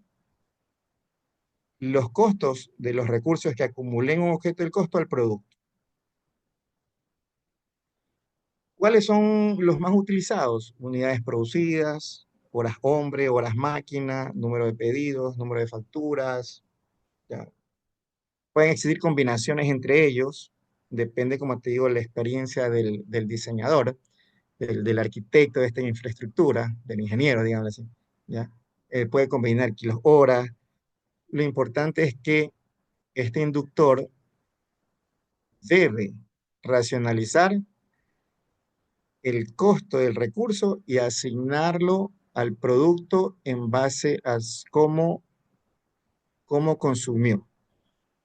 los costos de los recursos que acumulé en un objeto del costo al producto. ¿Cuáles son los más utilizados? Unidades producidas, horas hombre, horas máquina, número de pedidos, número de facturas. Ya. Pueden existir combinaciones entre ellos, depende, como te digo, la experiencia del diseñador, del arquitecto de esta infraestructura, del ingeniero, digamos así, ¿ya? Puede combinar kilos horas. Lo importante es que este inductor debe racionalizar el costo del recurso y asignarlo al producto en base a cómo consumió.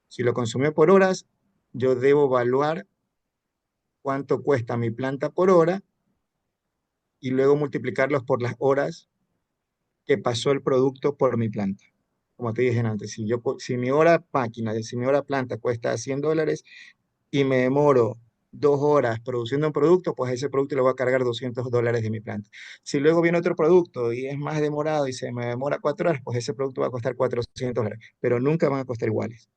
Si lo consumió por horas, yo debo evaluar cuánto cuesta mi planta por hora y luego multiplicarlos por las horas que pasó el producto por mi planta. Como te dije antes, si mi hora máquina, si mi hora planta cuesta $100 y me demoro 2 horas produciendo un producto, pues a ese producto le voy a cargar $200 de mi planta. Si luego viene otro producto y es más demorado y se me demora 4 horas, pues ese producto va a costar $400, pero nunca van a costar iguales.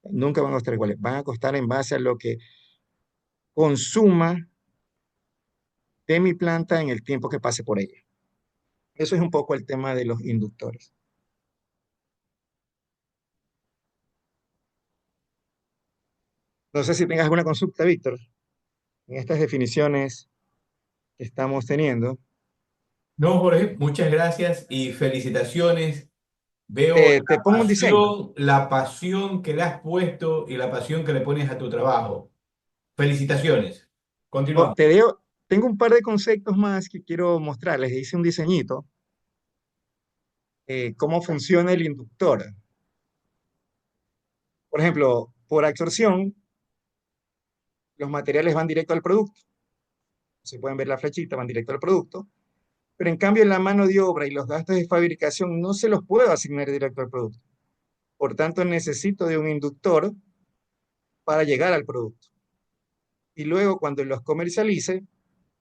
Nunca van a costar iguales. Van a costar en base a lo que consuma de mi planta en el tiempo que pase por ella. Eso es un poco el tema de los inductores. No sé si tengas alguna consulta, Víctor, en estas definiciones que estamos teniendo. No, Jorge, muchas gracias y felicitaciones. Veo Te pongo un diseño. la pasión que le has puesto y la pasión que le pones a tu trabajo. Felicitaciones. Oh, Continuamos. tengo un par de conceptos más que quiero mostrarles. Hice un diseñito, cómo funciona el inductor. Por ejemplo, por absorción, los materiales van directo al producto. Se pueden ver la flechita, van directo al producto. Pero en cambio, la mano de obra y los gastos de fabricación no se los puedo asignar directo al producto. Por tanto, necesito de un inductor para llegar al producto. Y luego, cuando los comercialice,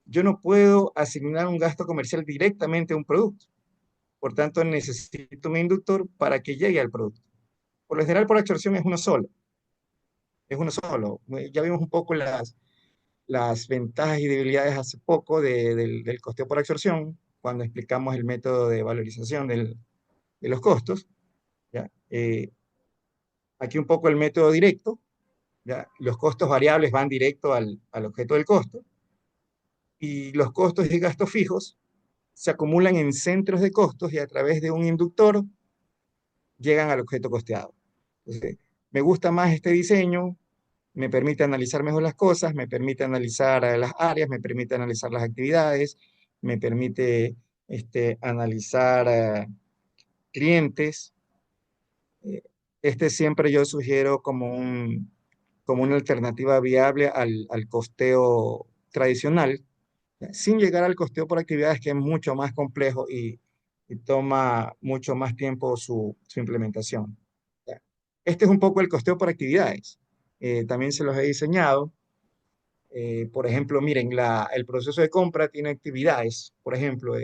yo no puedo asignar un gasto comercial directamente a un producto. Por tanto, necesito un inductor para que llegue al producto. Por lo general, por absorción es uno solo. Es uno solo. Ya vimos un poco las ventajas y debilidades hace poco del costeo por absorción, cuando explicamos el método de valorización de los costos. ¿Ya? Aquí un poco el método directo. ¿Ya? Los costos variables van directo al objeto del costo y los costos y gastos fijos se acumulan en centros de costos y a través de un inductor llegan al objeto costeado. Entonces, me gusta más este diseño, me permite analizar mejor las cosas, me permite analizar las áreas, me permite analizar las actividades, me permite analizar clientes. Eh, Este siempre yo sugiero como una alternativa viable al costeo tradicional, ¿ya? Sin llegar al costeo por actividades que es mucho más complejo y toma mucho más tiempo su implementación. ¿Ya? Este es un poco el costeo por actividades. También se los he diseñado. Por ejemplo, miren, el proceso de compra tiene actividades. Por ejemplo,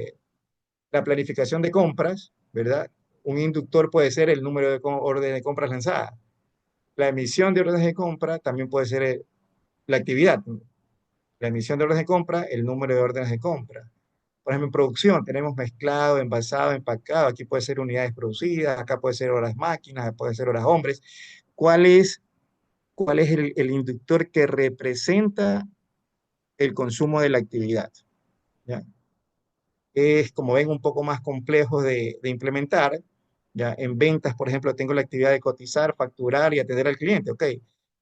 la planificación de compras, ¿verdad? Un inductor puede ser el número de órdenes de compras lanzadas. La emisión de órdenes de compra también puede ser la actividad. La emisión de órdenes de compra, el número de órdenes de compra. Por ejemplo, en producción tenemos mezclado, envasado, empacado. Aquí puede ser unidades producidas, acá puede ser horas máquinas, puede ser horas hombres. ¿Cuál es, cuál es el inductor que representa el consumo de la actividad? ¿Ya? Es, como ven, un poco más complejo de implementar. Ya en ventas, por ejemplo, tengo la actividad de cotizar, facturar y atender al cliente. Ok,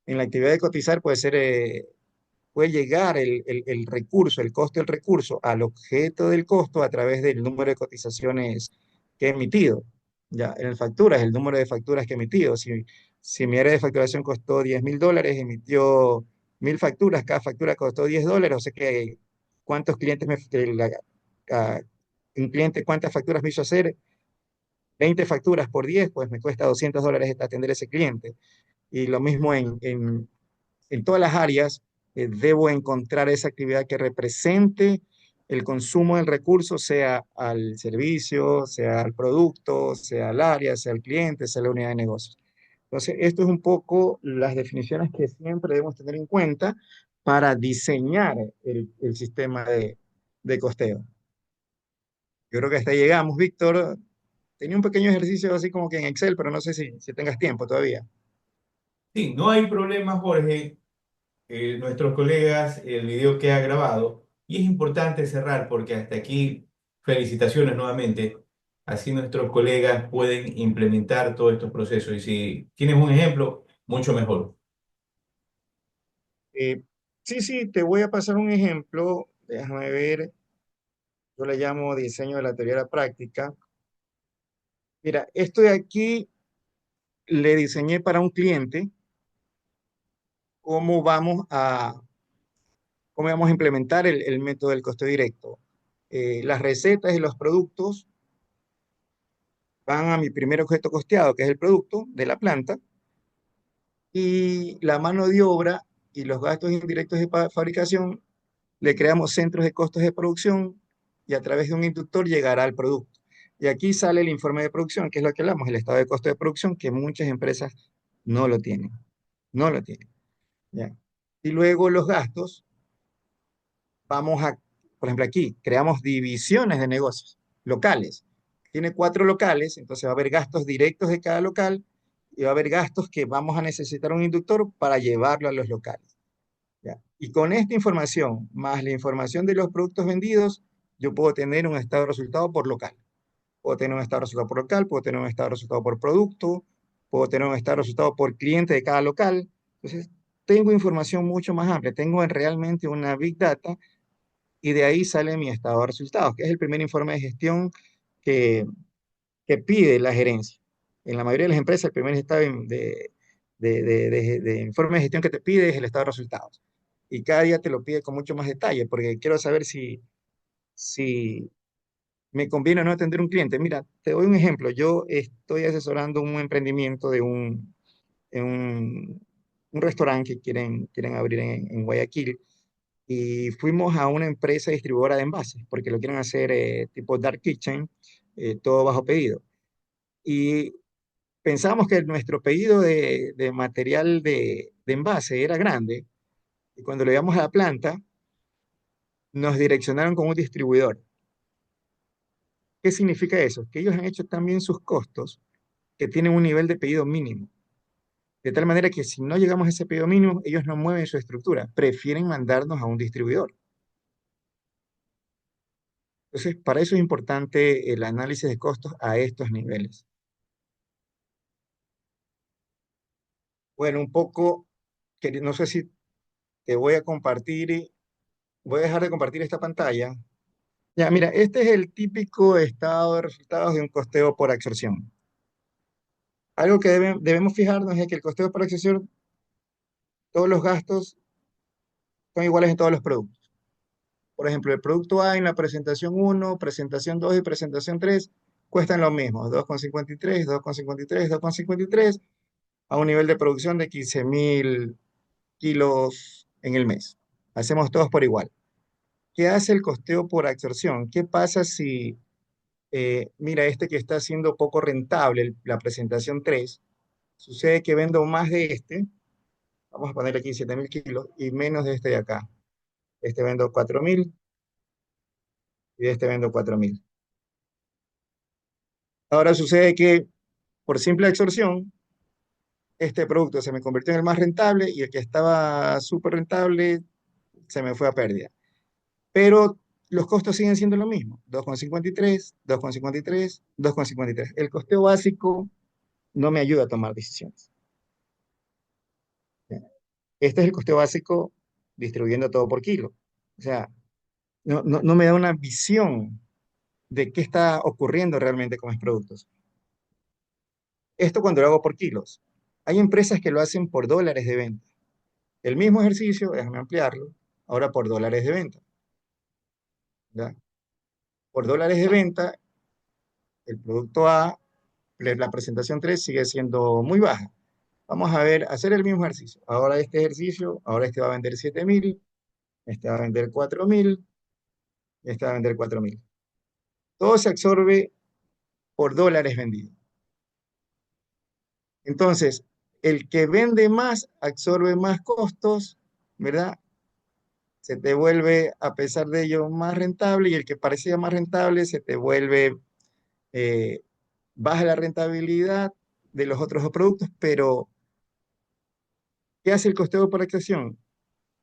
en la actividad de cotizar puede ser, puede llegar el recurso, el costo del recurso al objeto del costo a través del número de cotizaciones que he emitido. Ya en el facturas, el número de facturas que he emitido. Si mi área de facturación costó $10,000, emitió 1.000 facturas, cada factura costó $10, o sea que cuántos clientes a- un cliente cuántas facturas me hizo hacer, 20 facturas por 10, pues me cuesta $200 atender a ese cliente. Y lo mismo en todas las áreas, debo encontrar esa actividad que represente el consumo del recurso, sea al servicio, sea al producto, sea al área, sea al cliente, sea la unidad de negocios. Entonces, esto es un poco las definiciones que siempre debemos tener en cuenta para diseñar el sistema de costeo. Yo creo que hasta ahí llegamos, Víctor. Tenía un pequeño ejercicio así como que en Excel, pero no sé si tengas tiempo todavía. Sí, no hay problema, Jorge. Nuestros colegas, el video queda grabado y es importante cerrar porque hasta aquí, felicitaciones nuevamente. Así nuestros colegas pueden implementar todos estos procesos y si tienes un ejemplo, mucho mejor. Eh, sí, sí, te voy a pasar un ejemplo. Déjame ver. Yo le llamo diseño de la teoría de la práctica. Mira, esto de aquí le diseñé para un cliente cómo cómo vamos a implementar el método del costo directo. Las recetas y los productos van a mi primer objeto costeado, que es el producto de la planta, y la mano de obra y los gastos indirectos de fabricación le creamos centros de costos de producción y a través de un inductor llegará al producto. Y aquí sale el informe de producción, que es lo que hablamos, el estado de costo de producción, que muchas empresas no lo tienen. No lo tienen. ¿Ya? Y luego los gastos, vamos a por ejemplo, aquí creamos divisiones de negocios locales. Tiene 4 locales, entonces va a haber gastos directos de cada local y va a haber gastos que vamos a necesitar un inductor para llevarlo a los locales. ¿Ya? Y con esta información, más la información de los productos vendidos, yo puedo tener un estado de resultado por local. Puedo tener un estado de resultado por local, puedo tener un estado de resultado por producto, puedo tener un estado de resultado por cliente de cada local. Entonces, tengo información mucho más amplia, tengo realmente una Big Data y de ahí sale mi estado de resultados, que es el primer informe de gestión que, que pide la gerencia. En la mayoría de las empresas, el primer estado de informe de gestión que te pide es el estado de resultados. Y cada día te lo pide con mucho más detalle, porque quiero saber si me conviene o no atender un cliente. Mira, te doy un ejemplo. Yo estoy asesorando un emprendimiento de en un restaurante que quieren abrir en Guayaquil y fuimos a una empresa distribuidora de envases porque lo quieren hacer tipo dark kitchen, todo bajo pedido. Y pensamos que nuestro pedido de material de envase era grande y cuando lo llevamos a la planta nos direccionaron con un distribuidor. ¿Qué significa eso? Que ellos han hecho también sus costos que tienen un nivel de pedido mínimo. De tal manera que si no llegamos a ese pedido mínimo, ellos no mueven su estructura, prefieren mandarnos a un distribuidor. Entonces, para eso es importante el análisis de costos a estos niveles. Bueno, un poco, que no sé si te voy a compartir, voy a dejar de compartir esta pantalla. Ya, mira, este es el típico estado de resultados de un costeo por absorción. Algo que debemos fijarnos es que el costeo por absorción, todos los gastos son iguales en todos los productos. Por ejemplo, el producto A en la presentación 1, presentación 2 y presentación 3 cuestan lo mismo, 2,53, 2,53, 2,53 a un nivel de producción de 15.000 kilos en el mes. Hacemos todos por igual. ¿Qué hace el costeo por absorción? ¿Qué pasa si, mira, este que está siendo poco rentable, la presentación 3, sucede que vendo más de este, vamos a poner aquí 7.000 kilos, y menos de este de acá. Este vendo 4.000 y de este vendo 4.000. Ahora sucede que por simple absorción, este producto se me convirtió en el más rentable y el que estaba súper rentable se me fue a pérdida. Pero los costos siguen siendo lo mismo, 2,53, 2,53, 2,53. El costeo básico no me ayuda a tomar decisiones. Este es el costeo básico distribuyendo todo por kilo. O sea, no me da una visión de qué está ocurriendo realmente con mis productos. Esto cuando lo hago por kilos. Hay empresas que lo hacen por dólares de venta. El mismo ejercicio, déjame ampliarlo, ahora por dólares de venta. ¿Ya? Por dólares de venta, el producto A, la presentación 3 sigue siendo muy baja. Vamos a ver, hacer el mismo ejercicio. Ahora este ejercicio, ahora este va a vender 7.000, este va a vender 4.000, este va a vender 4.000. Todo se absorbe por dólares vendidos. Entonces, el que vende más absorbe más costos, ¿verdad? Se te vuelve, a pesar de ello, más rentable y el que parecía más rentable se te vuelve, eh, baja la rentabilidad de los otros dos productos, pero ¿qué hace el costeo por acción?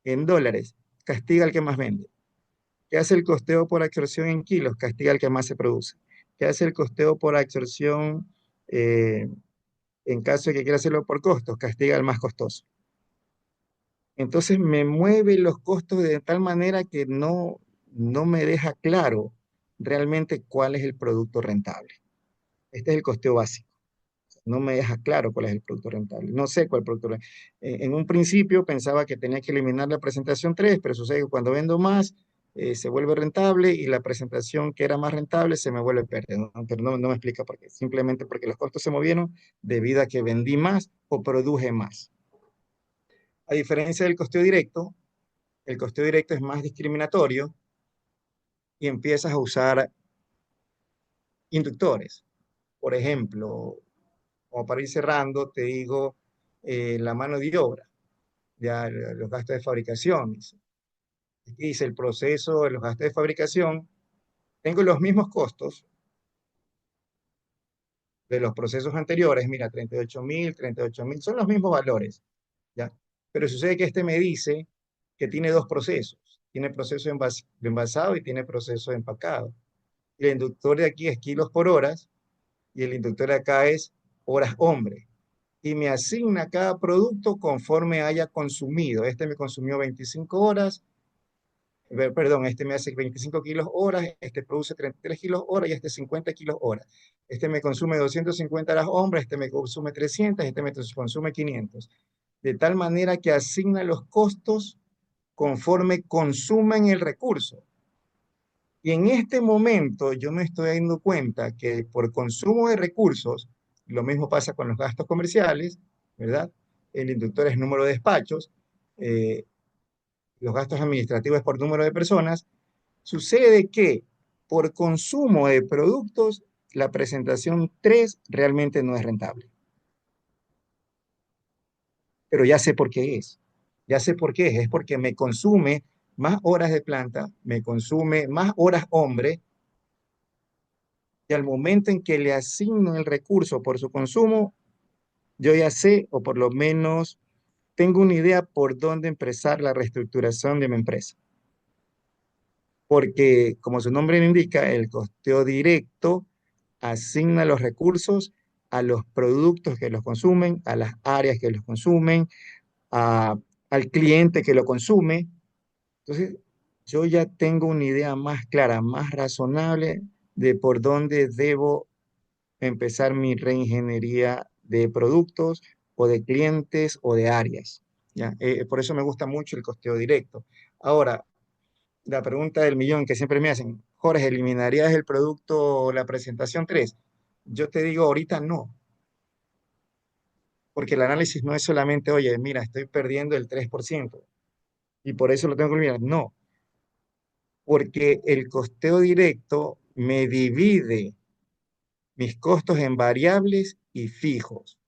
En dólares, castiga al que más vende. ¿Qué hace el costeo por absorción en kilos? Castiga al que más se produce. ¿Qué hace el costeo por absorción en caso de que quiera hacerlo por costos? Castiga al más costoso. Entonces me mueve los costos de tal manera que no me deja claro realmente cuál es el producto rentable. Este es el costeo básico. No me deja claro cuál es el producto rentable. No sé cuál producto rentable. En un principio pensaba que tenía que eliminar la presentación 3, pero sucede que cuando vendo más, se vuelve rentable y la presentación que era más rentable se me vuelve pérdida. ¿No? Pero no me explica por qué. Simplemente porque los costos se movieron debido a que vendí más o produje más. A diferencia del costeo directo, el costeo directo es más discriminatorio y empiezas a usar inductores. Por ejemplo, como para ir cerrando, te digo la mano de obra, ya los gastos de fabricación, aquí dice el proceso, los gastos de fabricación, tengo los mismos costos de los procesos anteriores, mira, 38.000, son los mismos valores, ¿ya? Pero sucede que este me dice que tiene dos procesos, tiene proceso de envasado y tiene proceso de empacado. Y el inductor de aquí es kilos por horas y el inductor de acá es horas hombre. Y me asigna cada producto conforme haya consumido. Este me consumió 25 horas, perdón, este me hace 25 kilos horas, este produce 33 kilos horas y este 50 kilos horas. Este me consume 250 horas hombre, este me consume 300, este me consume 500. De tal manera que asigna los costos conforme consumen el recurso. Y en este momento yo me estoy dando cuenta que por consumo de recursos, lo mismo pasa con los gastos comerciales, ¿verdad? El inductor es número de despachos, eh, los gastos administrativos por número de personas. Sucede que por consumo de productos, la presentación 3 realmente no es rentable. Pero ya sé por qué es. Ya sé por qué es. Es porque me consume más horas de planta, me consume más horas hombre, y al momento en que le asigno el recurso por su consumo, yo ya sé, o por lo menos tengo una idea por dónde empezar la reestructuración de mi empresa. Porque, como su nombre lo indica, el costeo directo asigna los recursos a los productos que los consumen, a las áreas que los consumen, a- al cliente que lo consume. Entonces, yo ya tengo una idea más clara, más razonable de por dónde debo empezar mi reingeniería de productos o de clientes o de áreas. ¿Ya? Por eso me gusta mucho el costeo directo. Ahora, la pregunta del millón que siempre me hacen, Jorge, ¿eliminarías el producto o la presentación 3? Yo te digo ahorita no, porque el análisis no es solamente, oye, mira, estoy perdiendo el 3% y por eso lo tengo que eliminar. No, porque el costeo directo me divide mis costos en variables y fijos.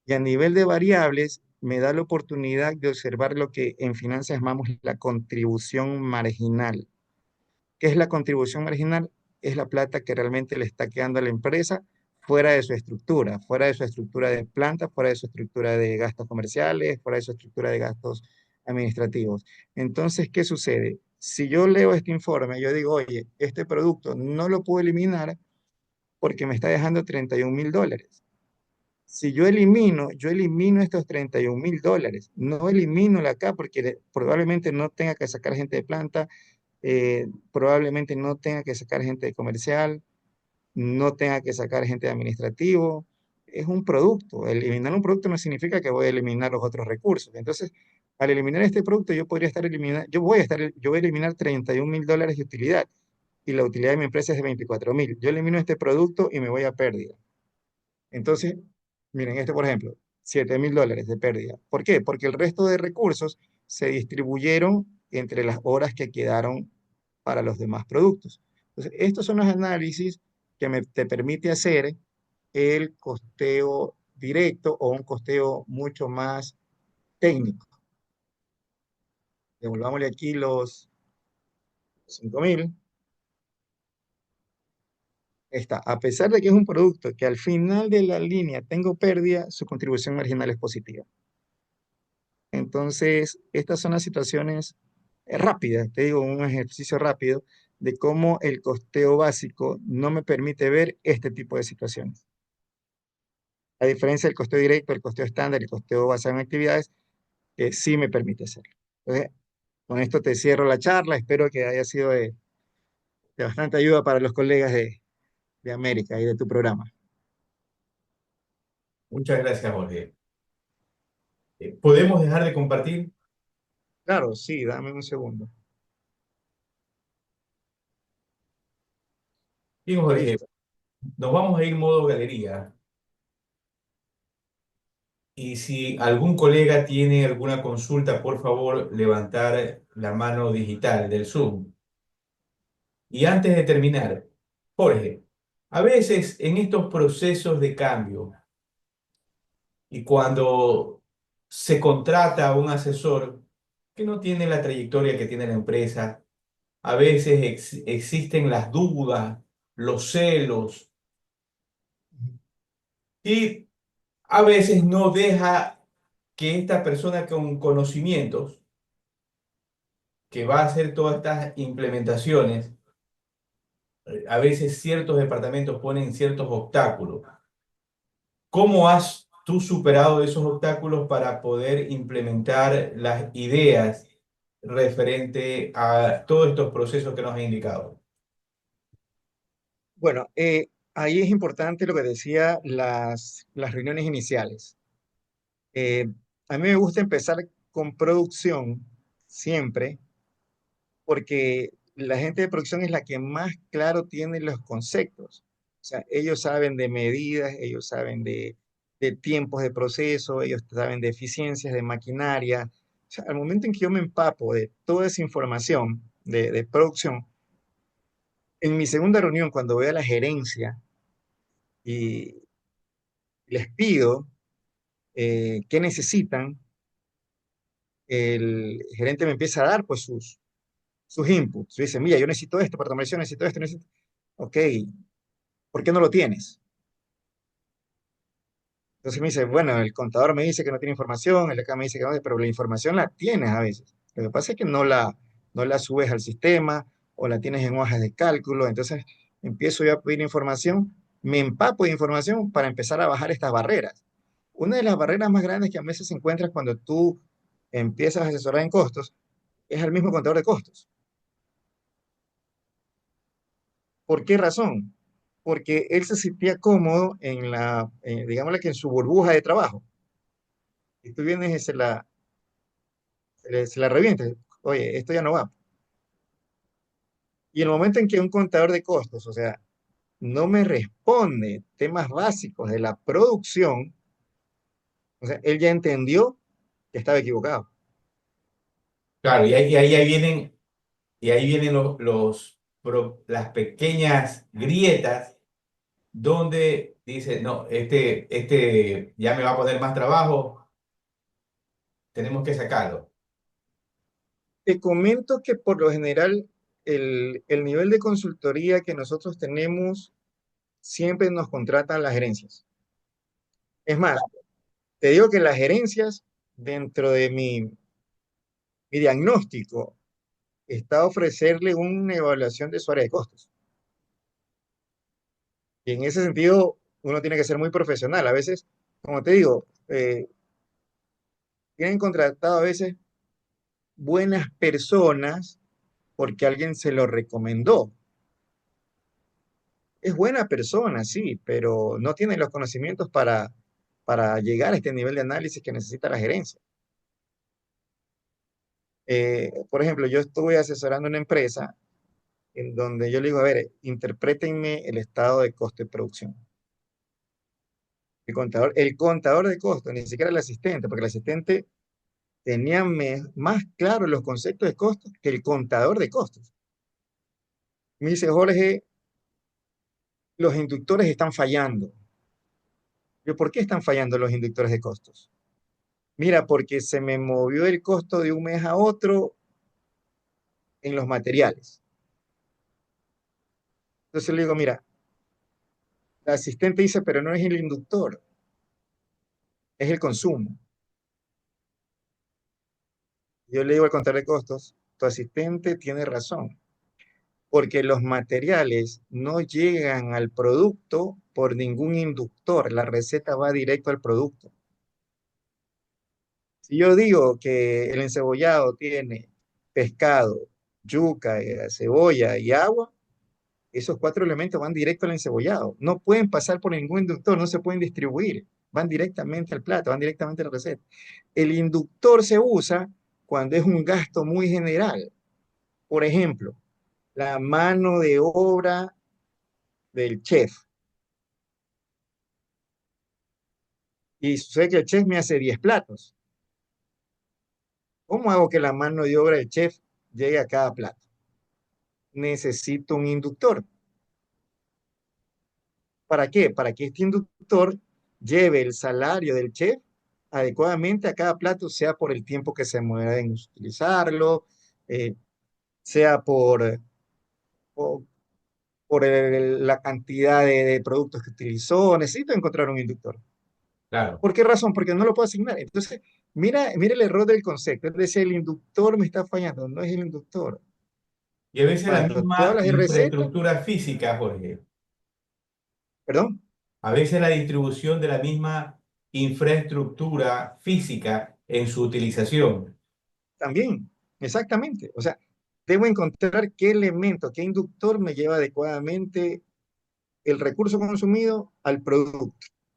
Y a nivel de variables, me da la oportunidad de observar lo que en finanzas llamamos la contribución marginal. ¿Qué es la contribución marginal? Es la plata que realmente le está quedando a la empresa fuera de su estructura de planta, fuera de su estructura de gastos comerciales, fuera de su estructura de gastos administrativos. Entonces, ¿qué sucede? Si yo leo este informe, yo digo, oye, este producto no lo puedo eliminar porque me está dejando $31.000. Si yo elimino estos $31.000, no elimino la acá porque probablemente no tenga que sacar gente de planta, probablemente no tenga que sacar gente de comercial, no tenga que sacar gente de administrativo. Es un producto. Eliminar un producto no significa que voy a eliminar los otros recursos. Entonces, al eliminar este producto, yo podría estar eliminando, yo voy a eliminar $31.000 de utilidad y la utilidad de mi empresa es de 24.000. Yo elimino este producto y me voy a pérdida. Entonces, miren, este por ejemplo, $7.000 de pérdida. ¿Por qué? Porque el resto de recursos se distribuyeron entre las horas que quedaron para los demás productos. Entonces, estos son los análisis que te permite hacer el costeo directo o un costeo mucho más técnico. Devolvámosle aquí los 5.000. Está, a pesar de que es un producto que al final de la línea tengo pérdida, su contribución marginal es positiva. Entonces, estas son las situaciones rápidas, te digo, un ejercicio rápido de cómo el costeo básico no me permite ver este tipo de situaciones. A diferencia del costeo directo, el costeo estándar, el costeo basado en actividades, que sí me permite hacerlo. Entonces, con esto te cierro la charla, espero que haya sido de bastante ayuda para los colegas de América y de tu programa. Muchas gracias, Jorge. ¿Podemos dejar de compartir? Claro, sí, dame un segundo. Bien, Jorge, Listo. nos vamos a ir modo galería. Y si algún colega tiene alguna consulta, por favor, levantar la mano digital del Zoom. Y antes de terminar, Jorge, a veces en estos procesos de cambio y cuando se contrata a un asesor que no tiene la trayectoria que tiene la empresa. A veces existen las dudas, los celos y a veces no deja que esta persona con conocimientos que va a hacer todas estas implementaciones, a veces ciertos departamentos ponen ciertos obstáculos. ¿Cómo has tú superado esos obstáculos para poder implementar las ideas referente a todos estos procesos que nos has indicado? Bueno, ahí es importante lo que decía las reuniones iniciales. Eh, a mí me gusta empezar con producción siempre, porque la gente de producción es la que más claro tiene los conceptos. O sea, ellos saben de medidas, ellos saben de tiempos de proceso, ellos saben de eficiencias de maquinaria. O sea, al momento en que yo me empapo de toda esa información de producción, en mi segunda reunión, cuando voy a la gerencia y les pido qué necesitan, el gerente me empieza a dar pues sus inputs. Dice, mira, yo necesito esto para tomar decisiones, necesito esto, necesito... Ok, ¿por qué no lo tienes? Entonces me dice, bueno, el contador me dice que no tiene información, el de acá me dice que no, pero la información la tienes a veces. Lo que pasa es que no la subes al sistema o la tienes en hojas de cálculo. Entonces empiezo yo a pedir información, me empapo de información para empezar a bajar estas barreras. Una de las barreras más grandes que a veces encuentras cuando tú empiezas a asesorar en costos es al mismo contador de costos. ¿Por qué razón? Porque él se sentía cómodo en digámosle que en su burbuja de trabajo. Y tú vienes y se la revientes. Oye, esto ya no va. Y el momento en que un contador de costos, o sea, no me responde temas básicos de la producción, o sea, él ya entendió que estaba equivocado. Claro, y ahí vienen las pequeñas grietas donde dice, no, este ya me va a poner más trabajo, tenemos que sacarlo. Te comento que por lo general el nivel de consultoría que nosotros tenemos siempre nos contratan las gerencias. Es más, te digo que las gerencias, dentro de mi diagnóstico, está ofrecerle una evaluación de su área de costos. Y en ese sentido, uno tiene que ser muy profesional. A veces, como te digo, tienen contratado a veces buenas personas porque alguien se lo recomendó. Es buena persona, sí, pero no tiene los conocimientos para llegar a este nivel de análisis que necesita la gerencia. Por ejemplo, yo estuve asesorando una empresa en donde yo le digo, a ver, interprétenme el estado de costo de producción. El contador de costos, ni siquiera el asistente, porque el asistente tenía más claros los conceptos de costos que el contador de costos. Me dice, Jorge, los inductores están fallando. Yo, ¿por qué están fallando los inductores de costos? Mira, porque se me movió el costo de un mes a otro en los materiales. Entonces le digo, mira, el asistente dice, pero no es el inductor, es el consumo. Yo le digo al contador de costos, tu asistente tiene razón, porque los materiales no llegan al producto por ningún inductor, la receta va directo al producto. Si yo digo que el encebollado tiene pescado, yuca, cebolla y agua, esos cuatro elementos van directo al encebollado. No pueden pasar por ningún inductor, no se pueden distribuir. Van directamente al plato, van directamente a la receta. El inductor se usa cuando es un gasto muy general. Por ejemplo, la mano de obra del chef. Y sé que el chef me hace 10 platos. ¿Cómo hago que la mano de obra del chef llegue a cada plato? Necesito un inductor. ¿Para qué? Para que este inductor lleve el salario del chef adecuadamente a cada plato, sea por el tiempo que se mueve en utilizarlo, eh, sea por, la cantidad de productos que utilizó. Necesito encontrar un inductor. Claro. ¿Por qué razón? Porque no lo puedo asignar. Entonces, mira el error del concepto. Es decir, el inductor me está fallando. No es el inductor. Y a veces la Cuando tú misma hablas de receta, infraestructura física, Jorge, perdón, a veces la distribución de la misma infraestructura física en su utilización. también, exactamente. O sea, debo encontrar qué elemento, qué inductor me lleva adecuadamente el recurso consumido al producto.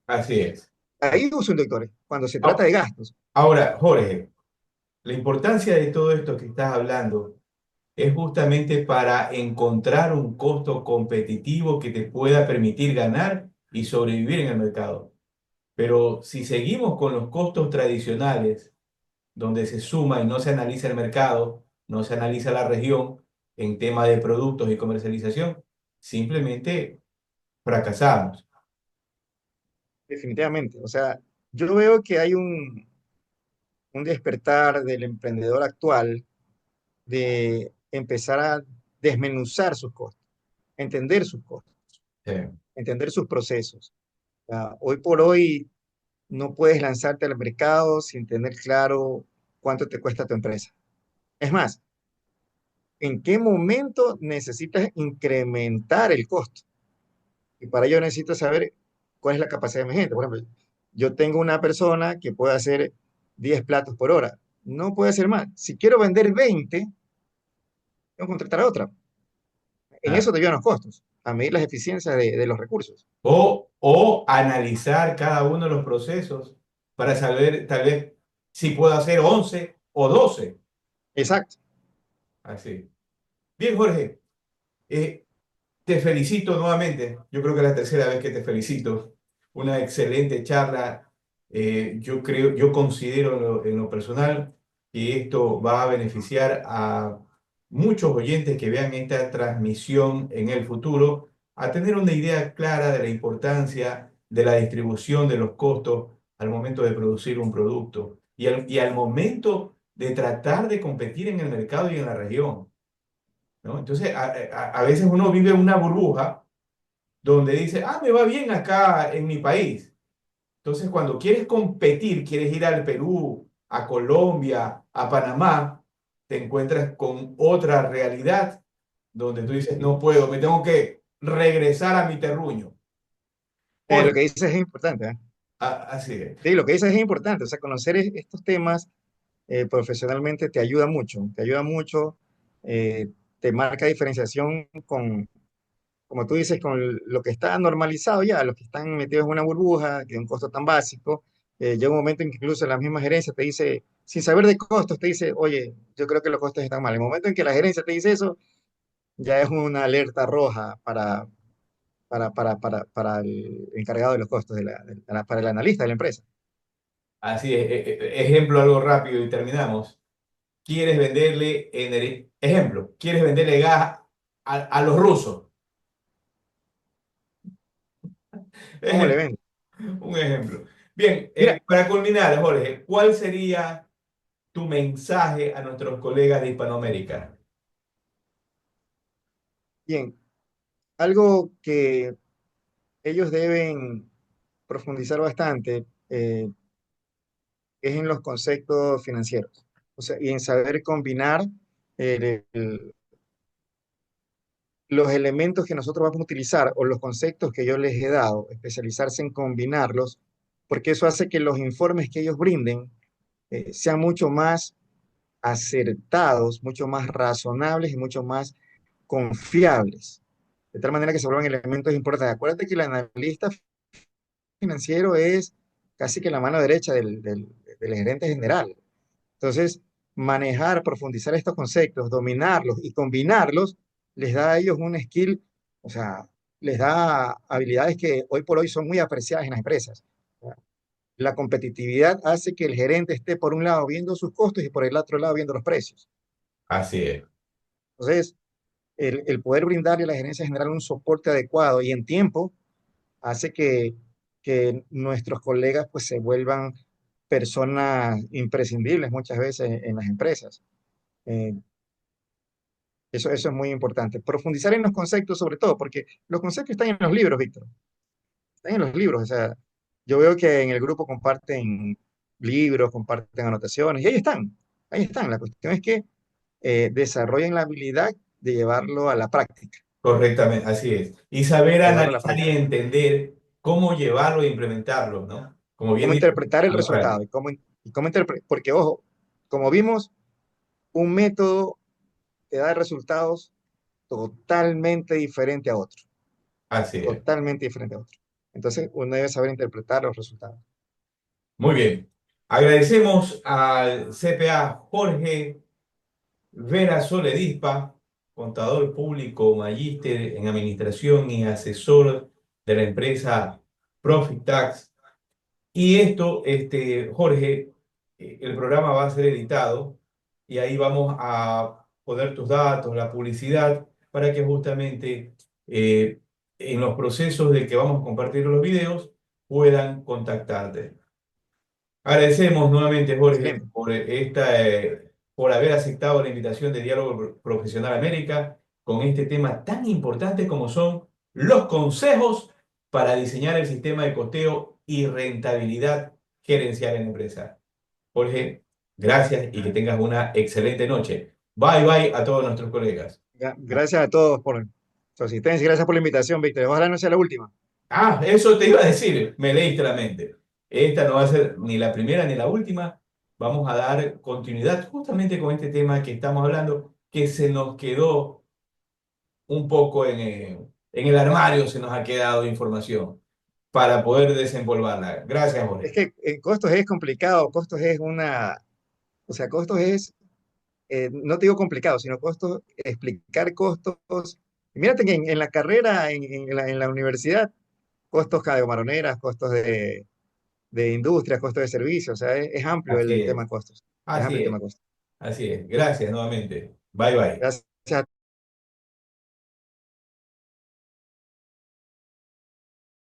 Así es. Ahí uso inductores, cuando se trata Ah, de gastos. ahora, Jorge, la importancia de todo esto que estás hablando es justamente para encontrar un costo competitivo que te pueda permitir ganar y sobrevivir en el mercado. Pero si seguimos con los costos tradicionales, donde se suma y no se analiza el mercado, no se analiza la región en tema de productos y comercialización, simplemente fracasamos. Definitivamente. O sea, yo veo que hay un despertar del emprendedor actual de empezar a desmenuzar sus costos, entender sus costos, Sí. entender sus procesos. Hoy por hoy no puedes lanzarte al mercado sin tener claro cuánto te cuesta tu empresa. Es más, ¿en qué momento necesitas incrementar el costo? Y para ello necesitas saber cuál es la capacidad de mi gente. Por ejemplo, yo tengo una persona que puede hacer 10 platos por hora. No puede hacer más. Si quiero vender 20, tengo que contratar a otra. En Ah. eso te llevan los costos, a medir las eficiencias de los recursos. O analizar cada uno de los procesos para saber tal vez si puedo hacer 11 o 12. Exacto. Así. Bien, Jorge, eh, te felicito nuevamente. Yo creo que es la tercera vez que te felicito. Una excelente charla. Yo creo, yo considero en lo personal que esto va a beneficiar a muchos oyentes que vean esta transmisión en el futuro a tener una idea clara de la importancia de la distribución de los costos al momento de producir un producto y al momento de tratar de competir en el mercado y en la región. ¿No? Entonces, a veces uno vive una burbuja donde dice, ah, me va bien acá en mi país. Entonces, cuando quieres competir, quieres ir al Perú, a Colombia, a Panamá, te encuentras con otra realidad donde tú dices, no puedo, me tengo que regresar a mi terruño. Lo Jorge, que dices es importante, ¿eh? así es. Sí, lo que dices es importante. O sea, conocer estos temas profesionalmente te ayuda mucho, te marca diferenciación con, como tú dices, con lo que está normalizado ya, los que están metidos en una burbuja, de un costo tan básico. Llega un momento en que incluso la misma gerencia te dice, sin saber de costos, te dice, oye, yo creo que los costos están mal. El momento en que la gerencia te dice eso, ya es una alerta roja para el encargado de los costos, para el analista de la empresa. Así es. Ejemplo, algo rápido y terminamos. Quieres venderle energía, ejemplo, quieres venderle gas a los rusos. ¿Cómo le Ejemplo, ven? un ejemplo. Bien, Mira, para culminar, Jorge, ¿cuál sería tu mensaje a nuestros colegas de Hispanoamérica? bien, algo que ellos deben profundizar bastante es en los conceptos financieros, o sea, y en saber combinar el, los elementos que nosotros vamos a utilizar o los conceptos que yo les he dado, especializarse en combinarlos, porque eso hace que los informes que ellos brinden sean mucho más acertados, mucho más razonables y mucho más confiables, de tal manera que se vuelvan elementos importantes. Acuérdate que el analista financiero es casi que la mano derecha del gerente general. Entonces, manejar, profundizar estos conceptos, dominarlos y combinarlos, les da a ellos un skill, o sea, les da habilidades que hoy por hoy son muy apreciadas en las empresas. La competitividad hace que el gerente esté por un lado viendo sus costos y por el otro lado viendo los precios. Así es, Entonces, el poder brindarle a la gerencia general un soporte adecuado y en tiempo hace que nuestros colegas pues se vuelvan personas imprescindibles muchas veces en las empresas. Eh, eso es muy importante. Profundizar en los conceptos sobre todo, porque los conceptos están en los libros, Víctor. Están en los libros. O sea, yo veo que en el grupo comparten libros, comparten anotaciones, y ahí están. Ahí están. La cuestión es que desarrollen la habilidad de llevarlo a la práctica. Correctamente, así es. Y saber Llevarlo a la analizar y práctica. entender cómo llevarlo e implementarlo, ¿no? Como bien Cómo dice, interpretar el a la resultado práctica. y cómo interpretar, porque ojo, como vimos, un método te da resultados totalmente diferente a otro, Así es. totalmente diferente a otro. Entonces, uno debe saber interpretar los resultados. Muy bien. Agradecemos al CPA Jorge Vera Soledispa, contador público, magíster en administración y asesor de la empresa Profit Tax. Y esto, Jorge, el programa va a ser editado y ahí vamos a poner tus datos, la publicidad, para que justamente eh, en los procesos de que vamos a compartir los videos puedan contactarte. Agradecemos nuevamente, Jorge, Excelente. por haber aceptado la invitación de Diálogo Profesional América con este tema tan importante como son los consejos para diseñar el sistema de costeo y rentabilidad gerencial en la empresa. Jorge, gracias y que tengas una excelente noche. Bye bye a todos nuestros colegas. Gracias a todos por su asistencia y gracias por la invitación, Víctor. Ojalá no sea la última. Ah, eso te iba a decir, me leíste la mente. Esta no va a ser ni la primera ni la última. Vamos a dar continuidad justamente con este tema que estamos hablando, que se nos quedó un poco en el armario, se nos ha quedado información para poder desempolvarla. Gracias, Es Jorge. que costos es complicado, costos es o sea, costos es, no te digo complicado, sino costos, explicar costos. Mírate que en la carrera, en la universidad, costos camaroneras, costos de industria, costos de servicios, o sea, es amplio Así el tema es, de costos. Es amplio así el tema es, de costos. así es. Gracias nuevamente. Bye bye. Gracias.